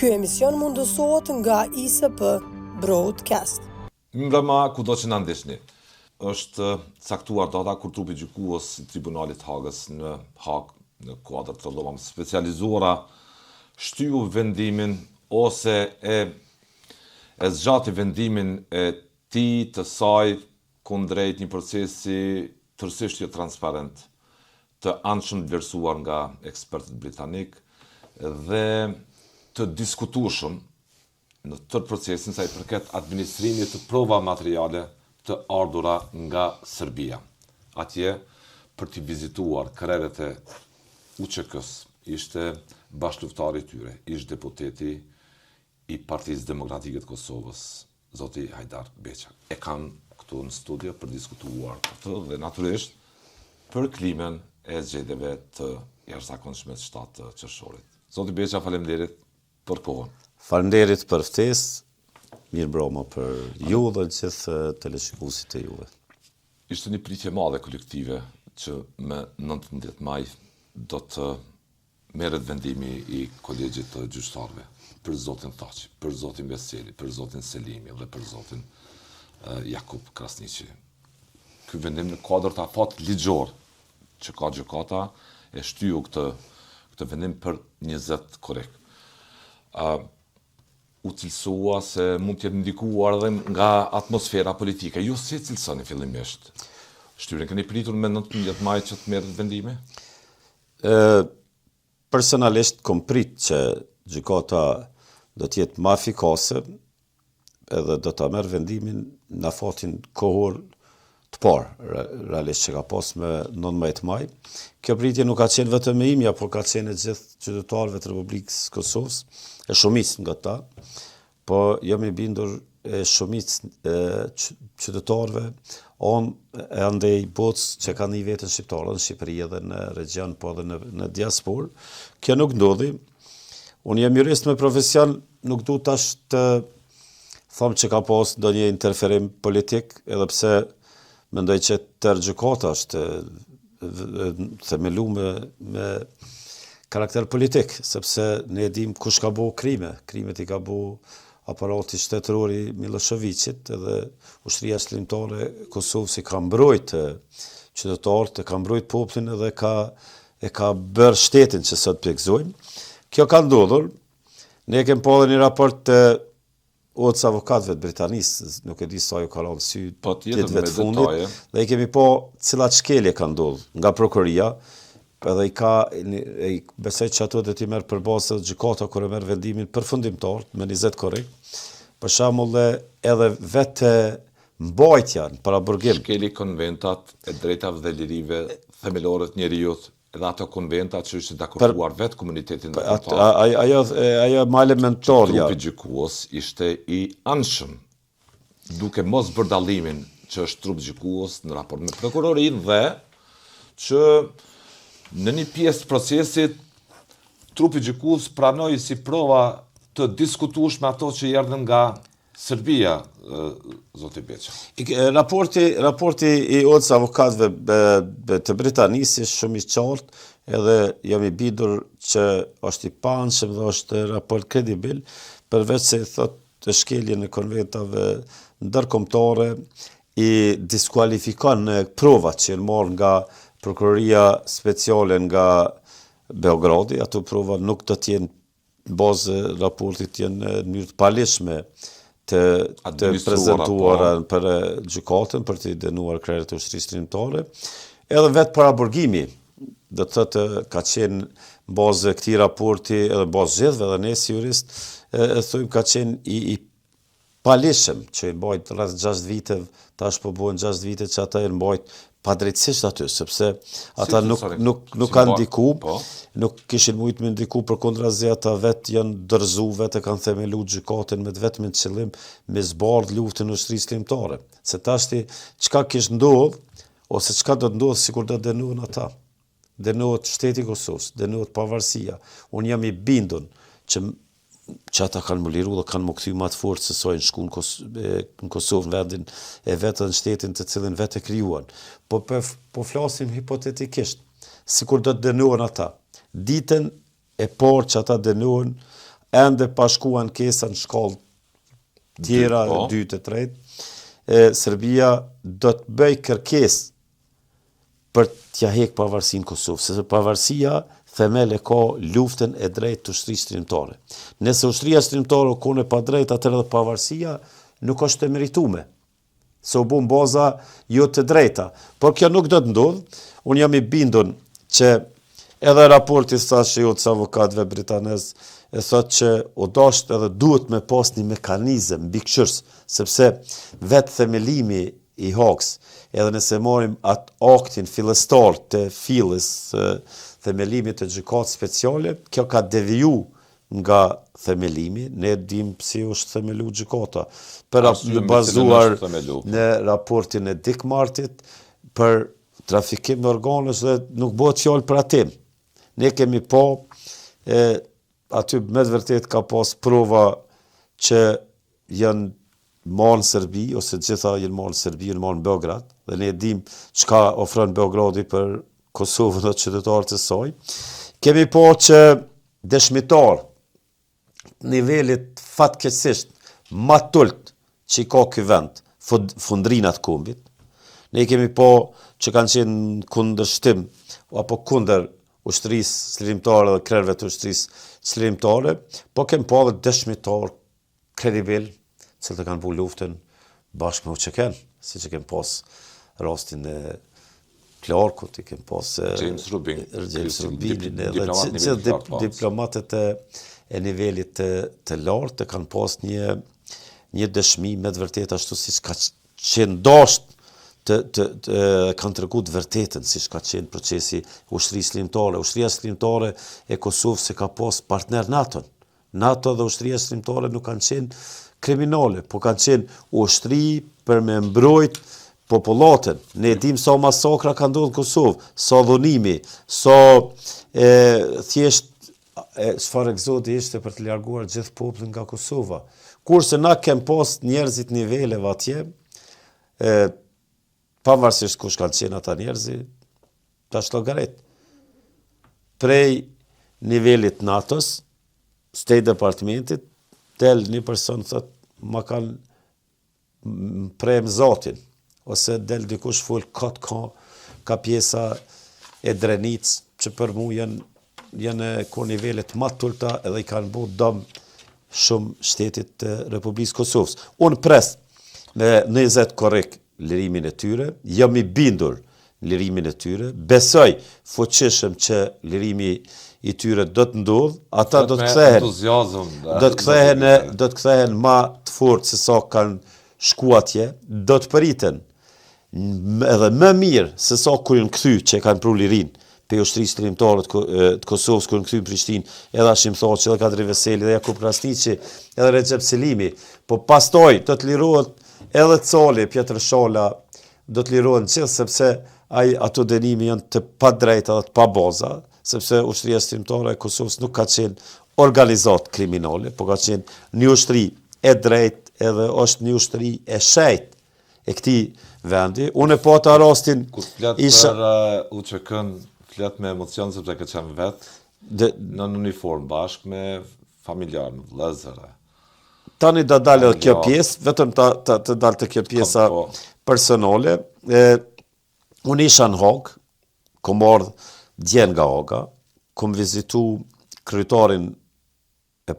Ky emision mundësohet nga ISP Broadcast. Mbrëma kudo që na ndihni. Është caktuar data kur trupi gjykues i Tribunalit Hagës në Hag në kuadër të llogave specializuara shtyu vendimin ose e zgjati vendimin e tij të saj kundrejt një procesi tërësisht jo transparent, të anshëm vlerësuar nga ekspertët britanik dhe të diskutueshëm në tërë procesin sa i përket administrimit të prova materiale të ardhura nga Serbia. Atje, për t'i vizituar krerët e UÇK-s, ishte bashkëluftari i tyre, ish deputeti i Partisë Demokratike të Kosovës, zoti Hajdar Beqa. E kanë këtu në studio për diskutuar këtë dhe natyrisht për klimën e zgjedhjeve të jashtëzakonshme të 7 qershorit. Zoti Beqa, faleminderit për kohën. Faleminderit për ftesë. Mirëmbrëma për ju dhe gjithë teleshikuesit e juve. Ishte një pritje madhe kolektive që me 19 maj do të merret vendimi i kolegjit të gjyqtarëve për zotin Thaçi, për zotin Veseli, për zotin Selimi dhe për zotin Jakub Krasniqi. Ky vendim në kuadër të afat ligjor që ka gjykata e shtyu këtë vendim për 20 korrekt. U cilësua se mund të jetë ndikuar edhe nga atmosfera politike. Ju si cilësoni fillimisht? Shtyrën keni pritur me 19 maj që të merret vendimi? Personalisht kom prit që gjykata do të jetë më efikase edhe do ta merr vendimin në fatin kohor të parë, realisht që ka pas me 19 maj. Kjo pritje nuk ka qenë vetëm e imja, por ka qenë e gjithë qytetarëve të Republikës Kosovës, e shumicë nga ta, po jam i bindur e shumicë qytetarëve e andej botës që kanë një vetën shqiptare në Shqipëri edhe në region, po edhe në diasporë. Kjo nuk ndodhi. Unë jam jurist me profesion, nuk du tash të them që ka pas ndonjë interferim politik, edhe pse mendoj që tërë gjykata është themeluar me karakter politik, sepse ne e dim kush ka bëu krime. Krimet i ka bëu aparati shtetëror i Miloševićit edhe ushtria shërbimtare e Kosovës i ka mbrojt qytetarët, ka mbrojt popullin edhe e ka bërë shtetin që sot përgëzojmë. Kjo ka ndodhur. Ne kemi pasur një raport të Otës avokatëve të Britanisë, nuk e di sa ju ka rënë sy ditëve të fundit, dhe i kemi po cilat shkelje ka ndodhur nga prokuroria, edhe besoj që ato do t'i merr përballë gjykata kur e merr vendimin përfundimtar me 20 korrekt. Për shembull edhe vetë mbajtja në paraburgim. Shkeli konventat e drejtave dhe lirive themelore të njerëzit, edhe ato konventat që ishte dakorduar vetë komunitetin ndërkombëtar. Ajo më elementarja. Trupi gjykues ishte i anshëm, duke mos bërë dallimin që është trup gjykues në raport me prokurorinë dhe që në një pjesë të procesit trupi gjykues pranoi si prova të diskutueshme ato që erdhën nga Serbia, zoti Beqa. Raporti i Otës avokatëve të Britanisë është shumë i qartë, edhe jam i bindur që është i paanshëm dhe është raport kredibil, përveç se thotë të shkeljen e konventave ndërkombëtare i diskualifikon provat që janë marrë nga prokuroria speciale nga Beogradi. Ato prova nuk do të jenë bazë raportit, janë në mënyrë të palishme të prezentuara për gjykatën për të dënuar krerët e ushtrisë shërbimtare. Edhe vetë paraburgimi, do të thotë ka qenë bazë këtij raporti, edhe bazë zgjedhjeve, edhe ne si jurist thojmë ka qenë i palishëm që i mbajt rreth 6 vite, tash po bëhen 6 vite që ata i mbajt padrejtësisht aty, sepse ata nuk kanë ndiku, nuk kishin mujt me ndiku, përkundrazi ata vetë janë dërzu, vetë kanë themelu gjykatën me vetëm qëllim me zbardh luftën e ushtrisë shërbimtare. Se tashti çka kish ndodh ose çka do të ndodh sikur do të dënohen ata. Dënohet shteti i Kosovës, dënohet pavarësia. Unë jam i bindur që ata kanë më liru dhe kanë më kthy më të fortë se sa në shku në Kosovë, në vendin e vetë dhe në shtetin të cilin vetë e krijuan. Po flasim hipotetikisht, sikur do të dënohen ata. Ditën e parë që ata dënohen, ende pa shku ankesa në shkollë tjera, 2 të 3, Serbia do të bëj kërkesë për t'ja hek pavarësinë Kosovës, sepse pavarësia themel e ka luftën e drejtë të ushtrisë shtrymtare. Nëse ushtria shtrymtare ka në pa drejtë, atëherë edhe pavarësia nuk është e meritume. Se u bën baza jo të drejta. Por kjo nuk do të ndodhë. Unë jam i bindur që edhe raporti thash që të avokatëve britanez e thot që u dasht edhe duhet me pas një mekanizëm mbikëqyrës, sepse vetë themelimi i Hagës, edhe nëse marrim atë aktin fillestar të fillës themelimit të gjykatës speciale, kjo ka deviju nga themelimi, ne dim si është themelu gjykata, për bazuar në raportin e Dick Martit për trafikim në organës dhe nuk bëhet fjalë për atim. Ne kemi pa, aty me të vërtet ka pas prova që janë marrë në Serbi, ose gjitha janë marrë në Serbi, janë marrë në Beograd, dhe ne dim çka ofron Beogradi për Kosovën dhe qytetarët e saj. Kemi pa që dëshmitar nivelit fatkeqësisht ma tult që i ka ky vend, fundrinat kombit. Ne kemi pa që kanë qenë kundërshtim apo kundër ushtrisë çlirimtare dhe krerëve të ushtrisë çlirimtare, po kemi pa edhe dëshmitar kredibil, që kanë bu luftën bashkë me UÇK-n, siç e kemi pas rastin e Clarkut, i kemi pas James Rubin, edhe diplomatët e nivelit të lartë kanë pas një dëshmi me të vërtetë ashtu siç ka qenë dashur kanë treguar të vërtetën siç ka qenë procesi ushtrisë shtrymtare. Ushtria shtrymtare e Kosovës se ka pas partner NATO. NATO dhe ushtria shtrymtare nuk kanë qenë kriminale, po kanë qenë ushtri për me mbrojt popullatën. Ne dim sa masakra ka ndodhur në Kosovë, sa dhunimi, sa thjesht çfarë egzodi ishte për të larguar gjithë popullin nga Kosova. Kurse na kem pas njerëzit niveleve atje, pavarësisht kush kanë qenë ata njerëzi, tash llogarit. Prej nivelit NATO-s, State Departmentit, del një person thot, ma kanë prem zotin, ose del dikush full ka pjesa e Drenicë, që për mu janë ku nivelet ma tulta edhe i kanë bu dëm shumë shtetit të Republikës Kosovës. Unë pres me 20 korrekt lirimin e tyre, jam i bindur lirimin e tyre, besoj fuqishëm që lirimi i tyre do të ndodh, ata do të kthehen ma të fortë se sa kanë shku atje, do të përiten edhe më mirë se sa kur janë kthy që kanë pru lirin pe ushtrisë shtrymtare të Kosovës kur kthy në Prishtinë, edhe Hashim Thaçi, edhe Kadri Veseli, edhe Jakub Krasniqi, edhe Recep Selimi, po pastaj do të lirohet edhe Cali, Pjetër Shala, do të lirohen gjithë sepse ato dënimi janë të padrejta dhe të pabaza, sepse ushtria shtrymtare e Kosovës nuk ka qenë organizat kriminale, po ka qenë një ushtri e drejt edhe është një ushtri e shejt e këtij vendi. Unë e pata rastin kur flet për UÇK-n, flet me emocion sepse ka qenë vetë në uniform bashkë me familjar, me vëllezër. Tani do dalë kjo pjesë, vetëm të dalë të kjo pjesa personale. Unë isha në Hagë, kom ardhë djen nga Haga, kom vizitu kryetarin e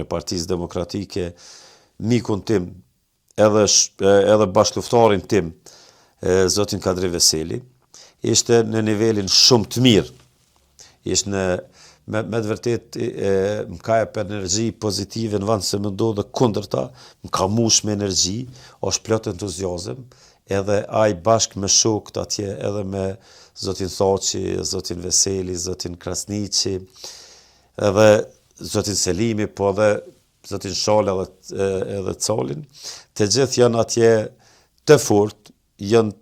Partisë Demokratike, mikun tim, edhe bashkëluftarin tim, zotin Kadri Veseli, ishte në nivelin shumë të mirë. Ishte me të vërtet më ka jep energji pozitive në vend se më ndodhe kundërta, më ka mush me energji, është plot entuziazëm, edhe ai bashkë me shokët atje, edhe me zotin Thaçi, zotin Veseli, zotin Krasniqi, edhe zotin Selimi, po edhe zotin Shala edhe Calin, të gjithë janë atje të fort, janë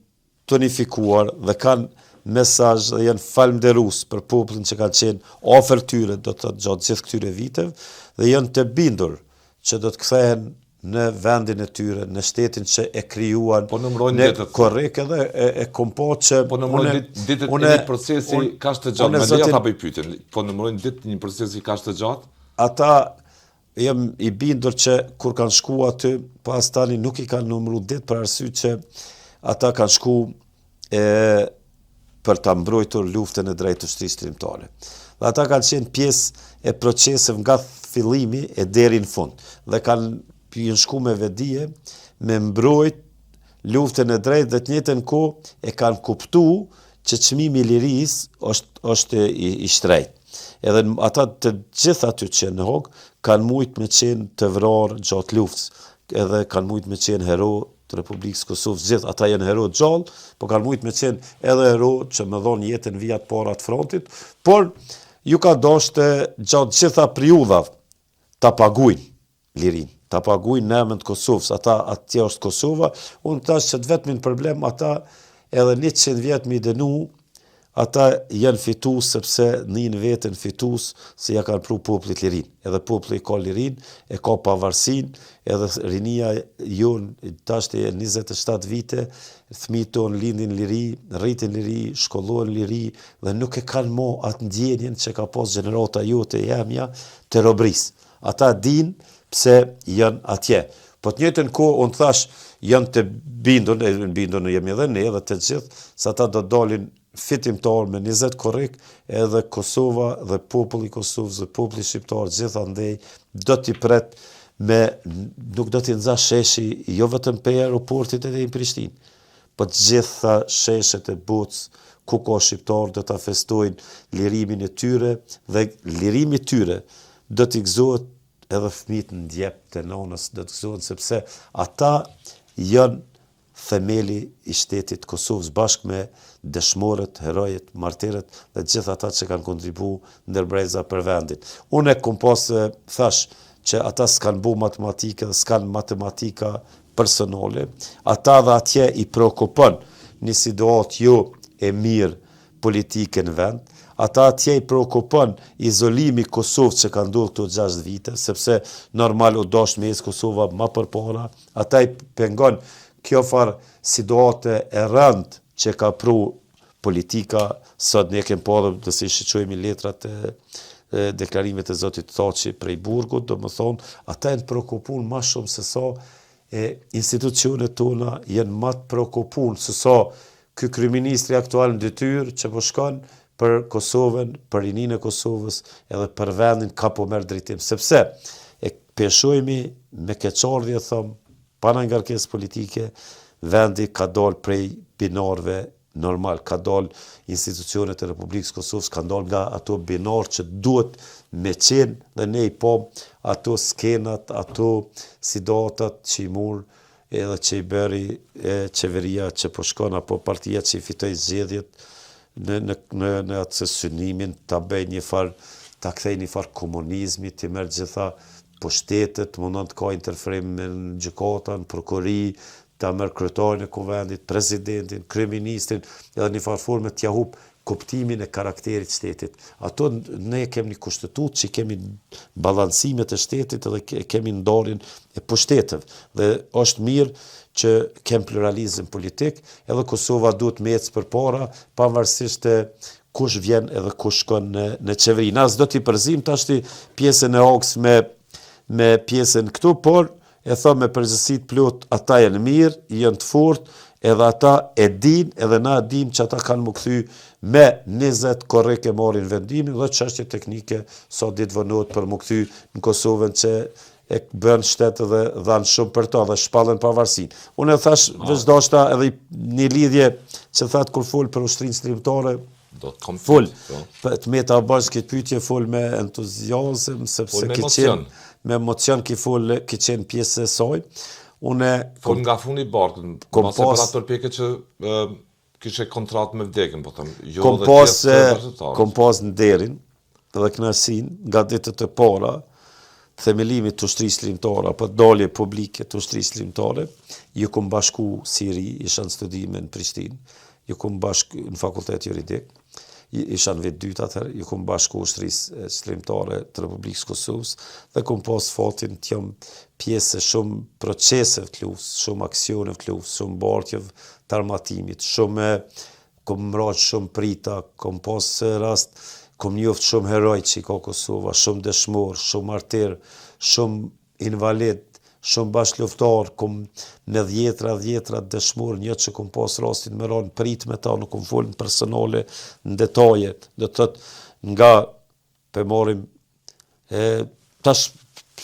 tonifikuar dhe kanë mesazh dhe janë falënderues për popullin që kanë qenë afër tyre do të thotë gjatë gjithë këtyre viteve dhe janë të bindur që do të kthehen në vendin e tyre, në shtetin që e krijuan. Po numërojnë ditët. Korrekt edhe e kompo që po numërojnë ditët e një procesi kaq të gjatë. Me leja ta bëj pyetjen. Po numërojnë ditët një procesi kaq të gjatë? ata jam i bindur që kur kanë shku aty, pas tani nuk i kanë numëru ditë për arsye që ata kanë shku për ta mbrojtur luftën e drejtë të ushtrisë trimtare. Dhe ata kanë qenë pjesë e procesit nga fillimi e deri në fund. Dhe kanë shku me vedije me mbrojt luftën e drejtë dhe të njëjtën kohë e kanë kuptuar që çmimi i lirisë është i shtrejtë. Edhe ata të gjithë aty që në hog kanë mujt me qenë të vrarë gjatë luftës, edhe kanë mujt me qenë hero të Republikës Kosovës, gjithë ata janë hero gjallë, po kanë mujt me qenë edhe hero që më dhonë jetën vijat para të frontit, por ju ka dashte gjatë gjitha periudhave ta paguajnë lirin, ta paguajnë në të Kosovës, ata atje është Kosova, unë tash që të vetmin problem ata edhe 100 vjet me i dënu, ata janë fitus sepse njën vetën fitus se ja kanë pru popullit lirin. Edhe populli ka lirin, e ka pavarësin, edhe rinia jonë tashti e 27 vite, fëmijët tonë lindin liri, rritin liri, shkollohen liri, dhe nuk e kanë mo atë ndjenjen që ka pas gjenerata jote jemja të robris. Ata din pse janë atje. Po të njëjtën kohë, unë thash, janë të bindun jemi edhe ne, edhe të gjithë, se ata do dalin fitimtar me 20 korrik, edhe Kosova dhe populli Kosovës dhe populli shqiptar gjithandej do t'i pret nuk do t'i nxa sheshi jo vetëm pe aeroportit edhe në Prishtinë, po të gjitha sheshet e botës ku ka shqiptar do t'a festojnë lirimin e tyre dhe lirimi i tyre do t'i gëzohet edhe fëmijët në ndjep të nonës do t'i gëzohen sepse ata janë themeli i shtetit Kosovës bashkë me dëshmorët, herojët, martirët dhe gjithë ata që kanë kontribu ndërbreza për vendin. Unë e kom pas thash që ata s'kan bu matematika dhe s'kan matematika personale, ata dhe atje i prokupën një situatë jo e mirë politike në vend, ata atje i prokupën izolimi Kosovës që kanë ndodhur këto 6 vite, sepse normal u dash me Kosova ma përpara, ata i pengon kjo farë situate e rënd që ka pru politika, sot ne kem parë të si shiqojmë letrat e deklarimet e Zotit Thaçi prej Burgut, do më thonë, ata e në prokupun ma shumë se sa institucionet tona jenë ma të prokupun se sa ky kryeministri aktual në detyrë që po shkon për Kosovën, për rinin e Kosovës, edhe për vendin ka po merr drejtim, sepse e peshojmi me keqardhje thëmë, pa në ngarkesë politike, vendi ka dalë prej binarve normal, ka dalë institucionet e Republikës Kosovës, ka dalë nga ato binar që duhet me qenë dhe ne i pom ato skenat, ato sidatat që i murë, edhe që i bëri qeveria që po shkon, apo partia që i fitoj zgjedhjet në atë synimin, ta bëj një farë, ta kthej një farë komunizmi, të merr gjitha pushtetet, mundon të ka interferim në gjykata, në prokurori, ta merr kryetarin e kuvendit, presidentin, kryeministrin, edhe një farë forme t'ja hup kuptimin e karakterit shtetit. Ato ne kemi një kushtetutë që kemi balancimet e shtetit edhe kemi ndarjen e pushteteve. Dhe është mirë që kem pluralizëm politik, edhe Kosova duhet me ecë përpara, pavarësisht e kush vjen edhe kush shkon në qeveri. Na s'do t'i përzim tashti pjesën e Oks me pjesën këtu, por e thom me përgjithësi plot, ata janë mirë, janë të fortë, edhe ata e din, edhe na dim që ata kanë më kthy me 20 korrike marrin vendimin dhe çështje teknike sa ditë vonohet për më kthy në Kosovën që e bën shtetë dhe dhanë shumë për ta dhe shpallën pavarësinë. Unë e thash veç dashta edhe një lidhje që thatë kur fol për ushtrinë trimtare, fol të meta bash këtë pyetje fol me entuziazëm sepse me emocion ki qenë pjesë e saj. Fol nga fundi i barkut, mos e për ato pjekë që kishe kontratë me vdekjen, po them, jo dhe tjesë kom pas në derin dhe kënaqësin nga ditët e para themelimit të ushtrisë trimtare apo dalje publike të ushtrisë trimtare, ju kom bashku Siri, isha në studime në Prishtinë, ju kom bashku në fakultet juridik, isha në vetë dytë atëherë, ju kom bashku ushtrisë trimtare të Republikës Kosovës dhe kom pas fatin të jam pjesë shumë proceseve të luftës, shumë aksione të luftës, shumë bartjeve të armatimit, kom mraq shumë prita, kom pas rast kom njoft shumë heroj që i ka Kosova, shumë dëshmor, shumë martir, shumë invalid, shumë bashkëluftar, kom në dhjetra dëshmor, një që kom pas rastin me ranë prit me ta, nuk kom folën personale në detaje, dhe të thot nga pe marim, tash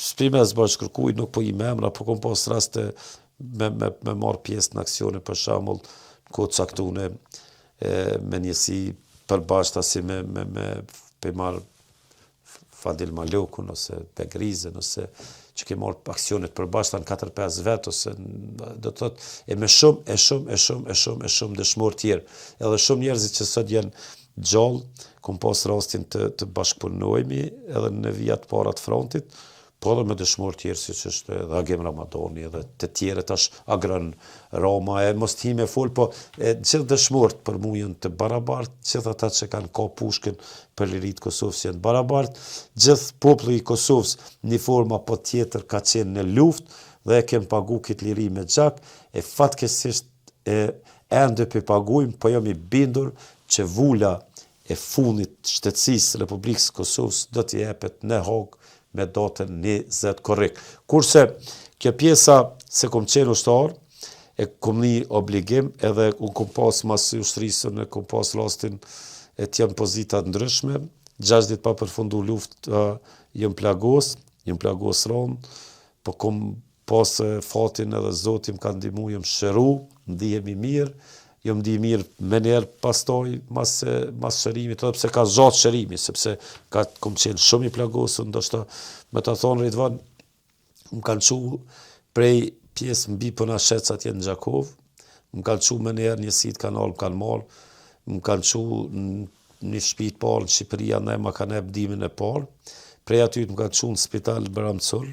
shpime zbërë kërkuj, nuk po i memra, po kom pas raste me marë pjesë në aksione, për shamull, në kohë caktune, me njësi përbashta si me pe marë Fadil Malokun, ose Begrizën, ose që ke marrë aksionet përbashkëta në 4-5 vetë, ose do të thot, e me shumë dëshmor tjerë. Edhe shumë njerëzit që sot janë gjallë, kom pas rastin të bashkëpunojmi, edhe në vijat parat frontit, po edhe me dëshmor tjerë, si që është edhe Agim Ramadani, edhe të tjere tash Agran Roma, mos t'hi me fol, po gjithë dëshmort për mu janë të barabart, gjithë ata që kanë ka pushkën për lirit Kosovës janë barabart, gjithë populli i Kosovës një forma po tjetër ka qenë në luft, dhe e kem pagu këtë liri me gjak, e fatkesisht ende për pagujmë, po jam i bindur që vula e fundit shtetësisë Republikës Kosovës do t'i jepet në Hog me datën 20 korrik. Kurse kjo pjesa se kom qenë ushtar, e kom një obligim, edhe unë kom pas mas ushtrisën, e kom pas rastin e t'jam pozitat ndryshme, 6 dit pa përfundu luft, jëm plagos ronë, po kom pas fatin edhe Zotim ka ndihmu, jëm shëru, ndihem i mirë, jëm ndi mirë me njerë pastoj mas shërimit, edhe pse ka zhatë shërimi, sepse kom qenë shumë i plagosën, ndoshta me ta thonë Ridvan, më kanë qu prej pjesë mbi pëna shetës atje në Gjakov, më kanë qu me njerë njësit kanal, më kanë marë, më kanë qu një shtëpi parë në Shqipëria, ne ma kanë e bdimin e parë, prej aty më kanë qu në spital Bramcur,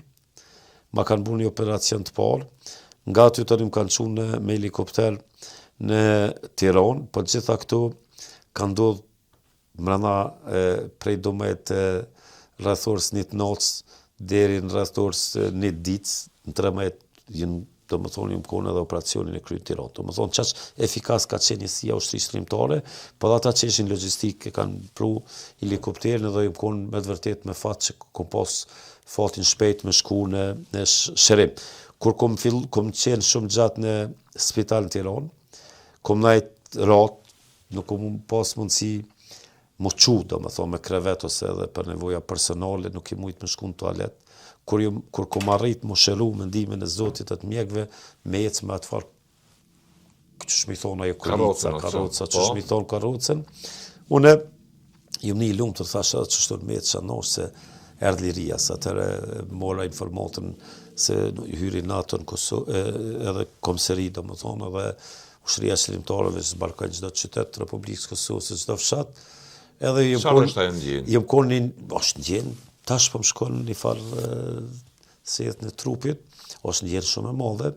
ma kanë bu një operacion të parë, nga aty të një më kanë qu me helikopter në Tiranë, po gjitha këtu ka ndodhë mrena prej domet rrethorës një të notës deri në rrethorës një ditës, në 13 jënë, do më thonë, jëmë kone edhe operacionin e kryjnë Tiranë. Do më thonë, qaq efikas ka qenë njësia ushtrisë shërimtare, po dhe ata që ishin logjistikë kanë pru helikopterin edhe jëmë kone me të vërtet me fatë që kom pas fatin shpejt me shku në shërim. Kur kom qenë shumë gjatë në spital në Tiranë, kom najt ratë, nuk kom pas mundësi më qu, do më thonë, me krevet ose edhe për nevoja personale, nuk i mujtë me shku në toalet. Kur kom arrit më shëru me ndimin e Zotit të të mjekve, me ecë me atë farë, që shmi thonë ajo karoca, që shmi thonë karocën, une, jëm një lumë të thashe edhe që shtonë me ecë shanosh se erdhë liria, sa tëre mora informatën se hyri NATO në Kosovë, edhe komseri, do më thonë, edhe Ushtria e Shërimtarëve që zbarkojnë çdo qytet të Republikës Kosovës, çdo fshat. Edhe jëm konë është ndjen, tash po më shkon një farë sehet në trupit, është ndjen shumë e madhe.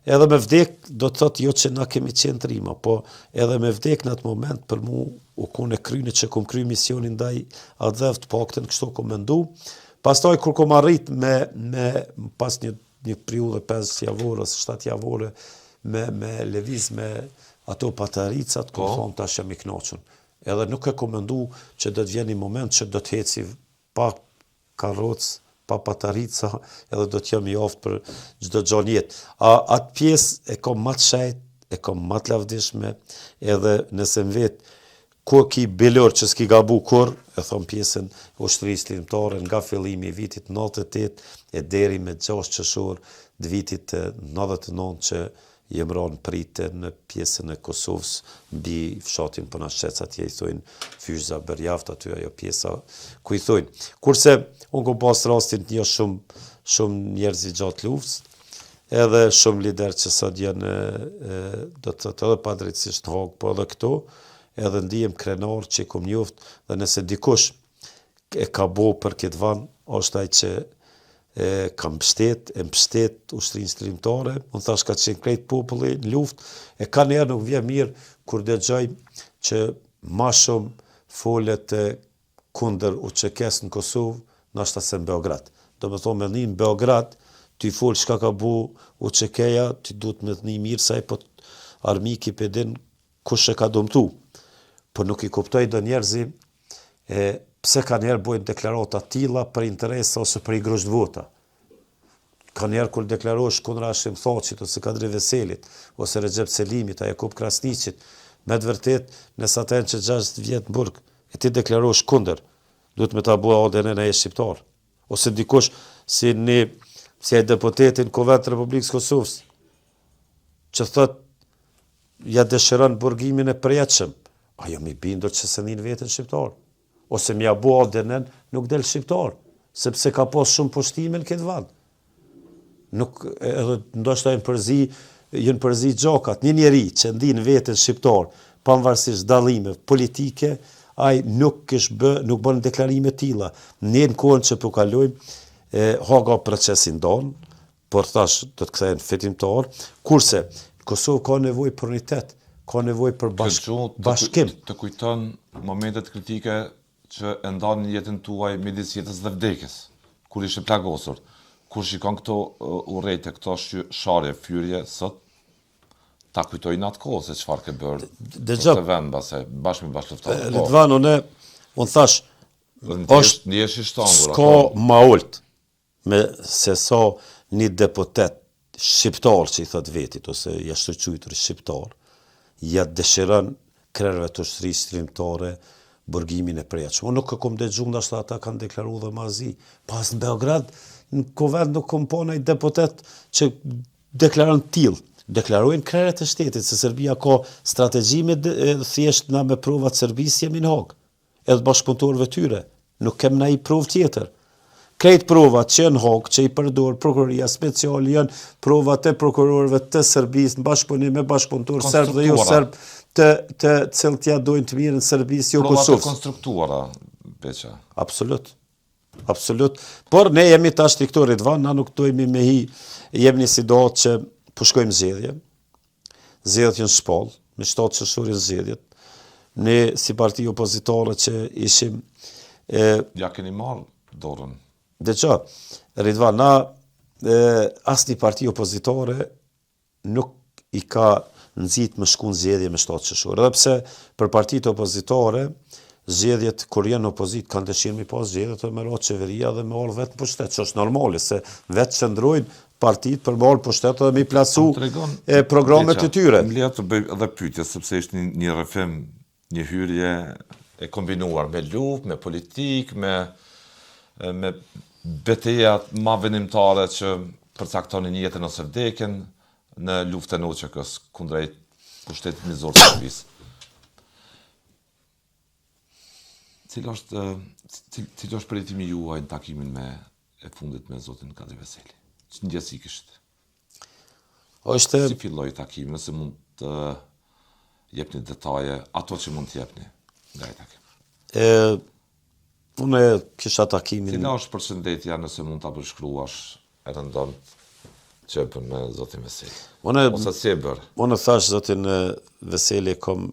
Edhe me vdek, do të thotë jo që na kemi qenë trima, po edhe me vdek në atë moment për mu u kone kryni që kom kry misionin ndaj adhev të paktën, kështu kom mendu. Pastaj kur kom arrit me pas një periudhë 5 javore ose 7 javore, me lëviz me ato pataricat, kom thonë tash jam i kënaqur. Edhe nuk e kom mendu që do të vjen një moment që do të heci pa karrocë, pa patarica, edhe do të jam i aftë për çdo gjallë jetë. Atë pjesë e kom më të shejt, e kom më të lavdishme, edhe nëse më vetë kur ki bilor që s'ki gabu kur, e thom pjesën ushtrisë shërimtare nga fillimi i vitit 98 e deri me 6 qershor të vitit 99 që jem ranë prite në pjesën e Kosovës, mbi fshatin për Nashqec, atje i thojnë Fyshza Berjaft, aty ajo pjesa ku i thojnë. Kurse, unë kom pas rastin të një shumë njerëz i gjatë luftës, edhe shumë lider që sot janë, do të thotë edhe pa drejtësisht në Hagë, po edhe këto, edhe ndihem krenar që i kom njoft, dhe nëse dikush e ka bo për këtë van, është ai që ka mbështet Ushtrinë Shërimtare, unë thash ka qenë krejt populli në luft, e ka njerë nuk vje mirë kur dëgjoj që ma shumë folet kunder UÇK-s në Kosovë, nashta se në Beograd. Do me thonë me një në Beograd, ty folë çka ka bu UÇK-ja, ty duhet me një mirë saj, po armiki pedin kush e ka dëmtu. Po nuk i kuptoj do njerëzi Pse ka njerë bojnë deklarata tilla për interesa ose për i grosht vota. Ka njerë kur deklarosh kundra Hashim Thaçit ose Kadri Veselit, ose Recep Selimit, a Jakub Krasniqit, me të vërtet, nësa të që 6 vjetë në burg, e ti deklarosh kunder, duhet me ta bua ADN e shqiptar. Ose dikush si e deputetin Kuvend të Republikës Kosovës, që thot, ja dëshiron burgimin e përjetshëm, ajo mi bindur që se njën vetën shqiptar. Ose mja bua ADN nuk del shqiptar, sepse ka pas shumë pushtimin këtë vend. Nuk edhe ndoshta jënë përzi gjokat, një njeri që ndin vetën shqiptar, pavarësisht dallimeve politike, ai nuk bën deklarime tilla. Ne në kohën që po kalojmë, Haga procesin don, por thash do të kthehen fitimtar, kurse Kosovë ka nevojë për unitet, ka nevojë për bashkim. Të kujton momentet kritike që e ndanin jetën tuaj midis jetës dhe vdekjes, kur ishe plagosur. Kur shikon këto urrejtë, këto sharje, fyrje, sot, ta kujtojnë atë kohë se çfarë ke bërë për të vend, bashkë me bashkëluftarët. Lidvan, unë thash, s'ka ma ult me se sa një deputet shqiptar që i thot vetit, ose jashtë quajtur shqiptar, ja dëshiron krerëve të ushtrisë shërimtare burgimin e përjetshëm. Unë nuk kom dëgjuar ndashta ata kanë deklaruar dhe mazi. Pas në Beograd, në Kuvend nuk kom pa ndonjë deputet që deklaron tillë. Deklarojnë krerët e shtetit se Serbia ka strategji me thjesht na me provat Serbisë jemi në Hag. Edhe bashkëpunëtorëve tyre, nuk kem na i provë tjetër. Krejt provat që në Hag, që i përdor prokuroria speciale, janë provat e prokurorëve të Serbisë në bashkëpunim me bashkëpunëtorë serb dhe jo serb, të cilët ja dojnë të mirën Serbisë jo Kosovës. Provat e konstruktuara, Beqa. Absolut. Por ne jemi tash të këto Ridvan, na nuk dojmë me hi, jemi një situatë që pushkojmë zgjedhje. Zgjedhjet janë shpall, me 7 qershorin zgjedhjet. Ne si parti opozitare që ishim ja keni marrë dorën. Dëgjoj, Ridvan, asnjë parti opozitare nuk i ka nxit me shku në zgjedhje me 7 qershor. Edhe pse për partitë opozitare zgjedhjet kur janë opozit kanë dëshirë mi pas zgjedhjet të merr qeveria dhe me orë vetë pushtet, që është normale se vetë qëndrojnë partitë për marrë pushtet dhe mi plasu programet të tyre. Më lejo të bëj edhe pyetje sepse është një rrëfim, një hyrje e kombinuar me luftë, me politikë, me betejat ma venimtare që përcaktonin jetën ose vdekjen në luftën e OÇK-s kundrejt pushtetit nizor të Serbisë. Cili është përjetimi juaj në takimin e fundit me zotin Kadri Veseli? Që ndjesi kishte? Si filloi takimi, nëse mund të jepni detaje, ato që mund të jepni nga ai takim? Unë kisha takimin... Cila është përshëndetja nëse mund të përshkruash e rëndon që e bën me zotin Veseli? Ose si e bërë? Unë thash zotin Veseli kom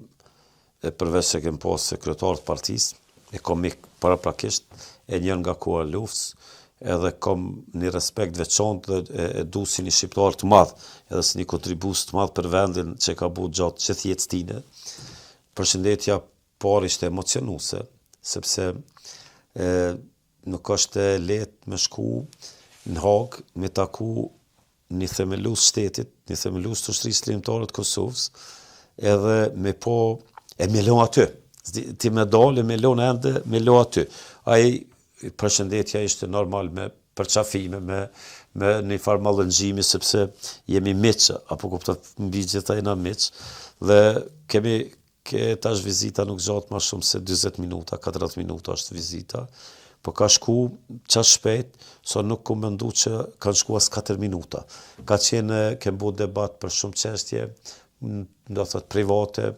përveç se kem pas sekretar të partisë, e kom mik paraprakisht, e njën nga koha luftës, edhe kom një respekt veçantë dhe e du si një shqiptar të madh, edhe si një kontribus të madh për vendin që ka bu gjatë që jetës tine. Përshëndetja parë ishte emocionuese, sepse nuk është lehtë me shku në Hagë, me taku një themelus shtetit, një themelus të ushtrisë shërimtare të Kosovës, edhe me po e me lo aty. Ti me dalë, me lo në ende, me lo aty. Ai përshëndetja ishte normal me përqafime, me një farë mallëngjimi, sepse jemi miqë, apo kuptat mbi gjitha jena miqë, dhe kemi tash vizita nuk gjatë ma shumë se 20 minuta, 40 minuta është vizita, po ka shku qash shpejt, so nuk ku mendu që kanë shku as 4 minuta. Ka qenë, kem bu debat për shumë çështje, do thot private,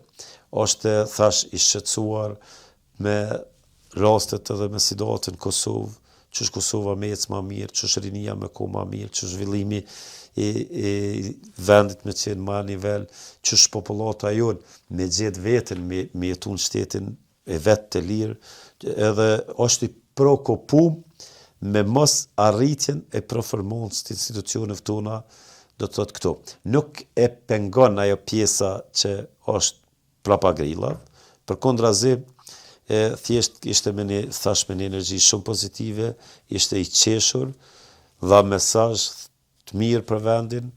është thash i shqetësuar me rastet edhe me situatën Kosovë, që është Kosova me ecë ma mirë, që është rinia me ko ma mirë, që është zhvillimi i vendit me qenë ma nivel, që është popullata jonë me gjithë vetën, me jetu në shtetin e vetë të lirë, edhe është i prokopu me mos arritjen e performancës të institucioneve tona, do të thotë këto. Nuk e pengon ajo pjesa që është prapagrilla, përkundrazi thjesht ishte thash me një energji shumë pozitive, ishte i qeshur, dha mesazh të mirë për vendin,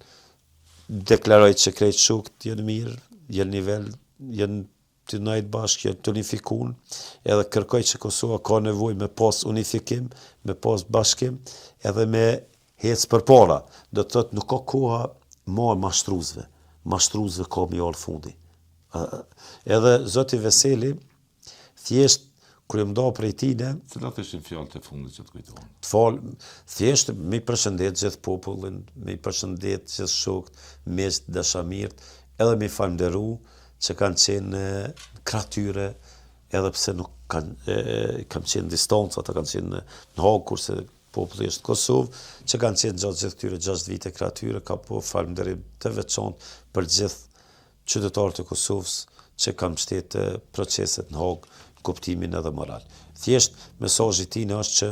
deklaroj që krejt shukët jenë mirë, jenë nivel, jenë të najtë bashkë, jenë të unifikun, edhe kërkoj që Kosova ka nevoj me pas unifikim, me pas bashkim, edhe me hecë për para. Do të thotë nuk ka koha ma mashtruzve ka mi orë fundi. Edhe Zoti Veseli, thjesht, kër e mda prej tine... Cilat ishin fjalët e fundit që të kujtohen? Të falë, thjesht, mi përshëndet gjithë popullin, mi përshëndet gjithë shokët, mesht, dashamirët, edhe mi falënderu që kanë qenë kratyre, edhe pse nuk kanë qenë distancë, ata kanë qenë në Hagë, kurse populli është Kosovë, që kanë qenë gjatë gjithë këtyre 6 vite kratyre, ka po falënderim të veçantë për gjithë qytetarët e Kosovës që kanë mbështetë proceset në Hagë, kuptimin edhe moral. Thjesht, mesazhi tine është që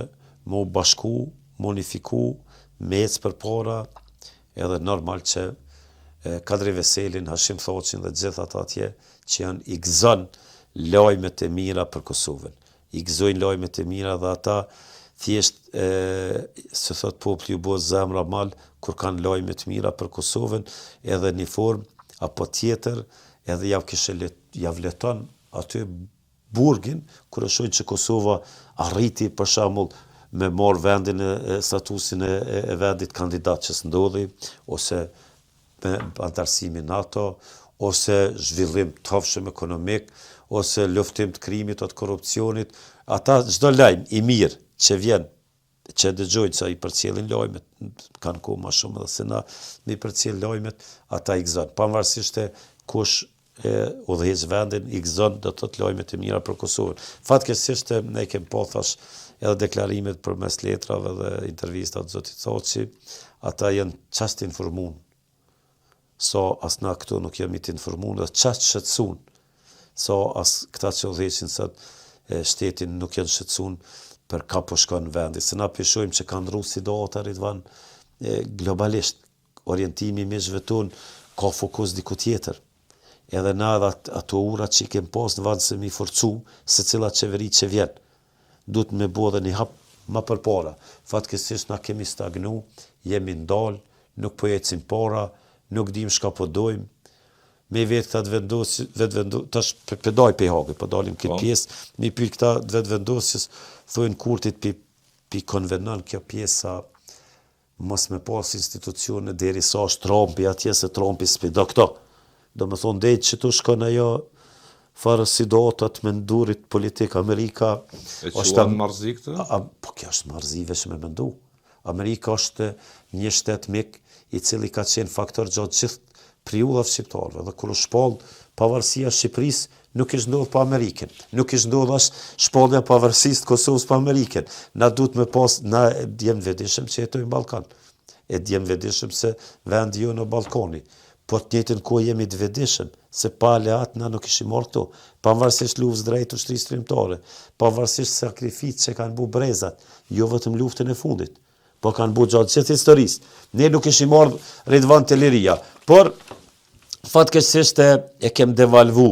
më bashku, më unifiku, me ecë për para, edhe normal që Kadri Veselin, Hashim Thoqin dhe gjithë ata atje që janë i gëzën lajmet e mira për Kosovën. I gëzojnë lajmet e mira dhe ata thjesht, se thot populli u bë zemra mal, kur kanë lajmet mira për Kosovën, edhe një formë, apo tjetër, edhe javleton aty burgin, kër e shojnë që Kosova arriti për shembull me marrë vendin statusin e vendit kandidat që s'ndodhi, ose me antarësimin NATO, ose zhvillim të hafshëm ekonomik, ose luftim të krimit o të korrupsionit. Ata çdo lajm i mirë që vjen, që dëgjojnë që i përcjellin lajmet, kanë kohë më shumë edhe se na, mi përcjell lajmet, ata i gëzojnë. Pavarësisht e kush udhëheq vendin, i gëzon do të thotë lajmet e mira për Kosovën. Fatkeqësisht ne kemi pa thash edhe deklarimet përmes letrave dhe intervistat të Zotit Thoçi, ata janë çast informuar. So as na këtu nuk jemi të informuar, dhe çast shqetësuar. So as këta që udhëheqin sot shtetin nuk janë shqetësuar për ka po shkon vendi. Se na pishojmë që kanë ndru situata Ridvan globalisht. Orientimi i mishëve tonë ka fokus diku tjetër. Edhe na edhe ato urat që i kem pas në vend se mi forcu se cila qeveri që vjen. Duhet me bo dhe një hap ma për para. Fatkeqësisht na kemi stagnu, jemi ndal, nuk po ecim para, nuk dim shka po dojmë. Me vetë këta vetëvendosjes, tash pedaj pe Hagë, po dalim këtë pjesë, mi pyet këta vetëvendosjes, thojnë kurtit pi konvenon kjo pjesa mos me pas institucione deri sa është Trumpi atje, se Trumpi s'pido këto. Do me thonë dhejtë që tu shkon ajo farë si do të me ndurit politik Amerika. E quan marzi këtë? Po kjo është marzi veç me mendu. Amerika është një shtet mik i cili ka qenë faktor gjatë gjithë periudhave shqiptarëve. Dhe kur u shpall pavarësia Shqipërisë, nuk ishte ndodhur pa Amerikën. Nuk ishte ndodhur as shpallja pavarësisë të Kosovës pa Amerikën. Na duhet me pas, na jemi vetëdijshëm që jetojmë në Ballkan. Jemi vetëdijshëm se vendi jonë në Ballkani. Por të njëjtën kohë jemi të vetëdijshëm se pa aleat na nuk ishim marrë këto. Pavarësisht luftës drejt ushtrisë trimtare, pavarësisht sakrificë që kanë bu brezat, jo vetëm luftën e fundit, po kanë bu gjatë gjithë historisë. Ne nuk ishim marrë Ridvan të liria, por fatkeqësisht e kem devalvu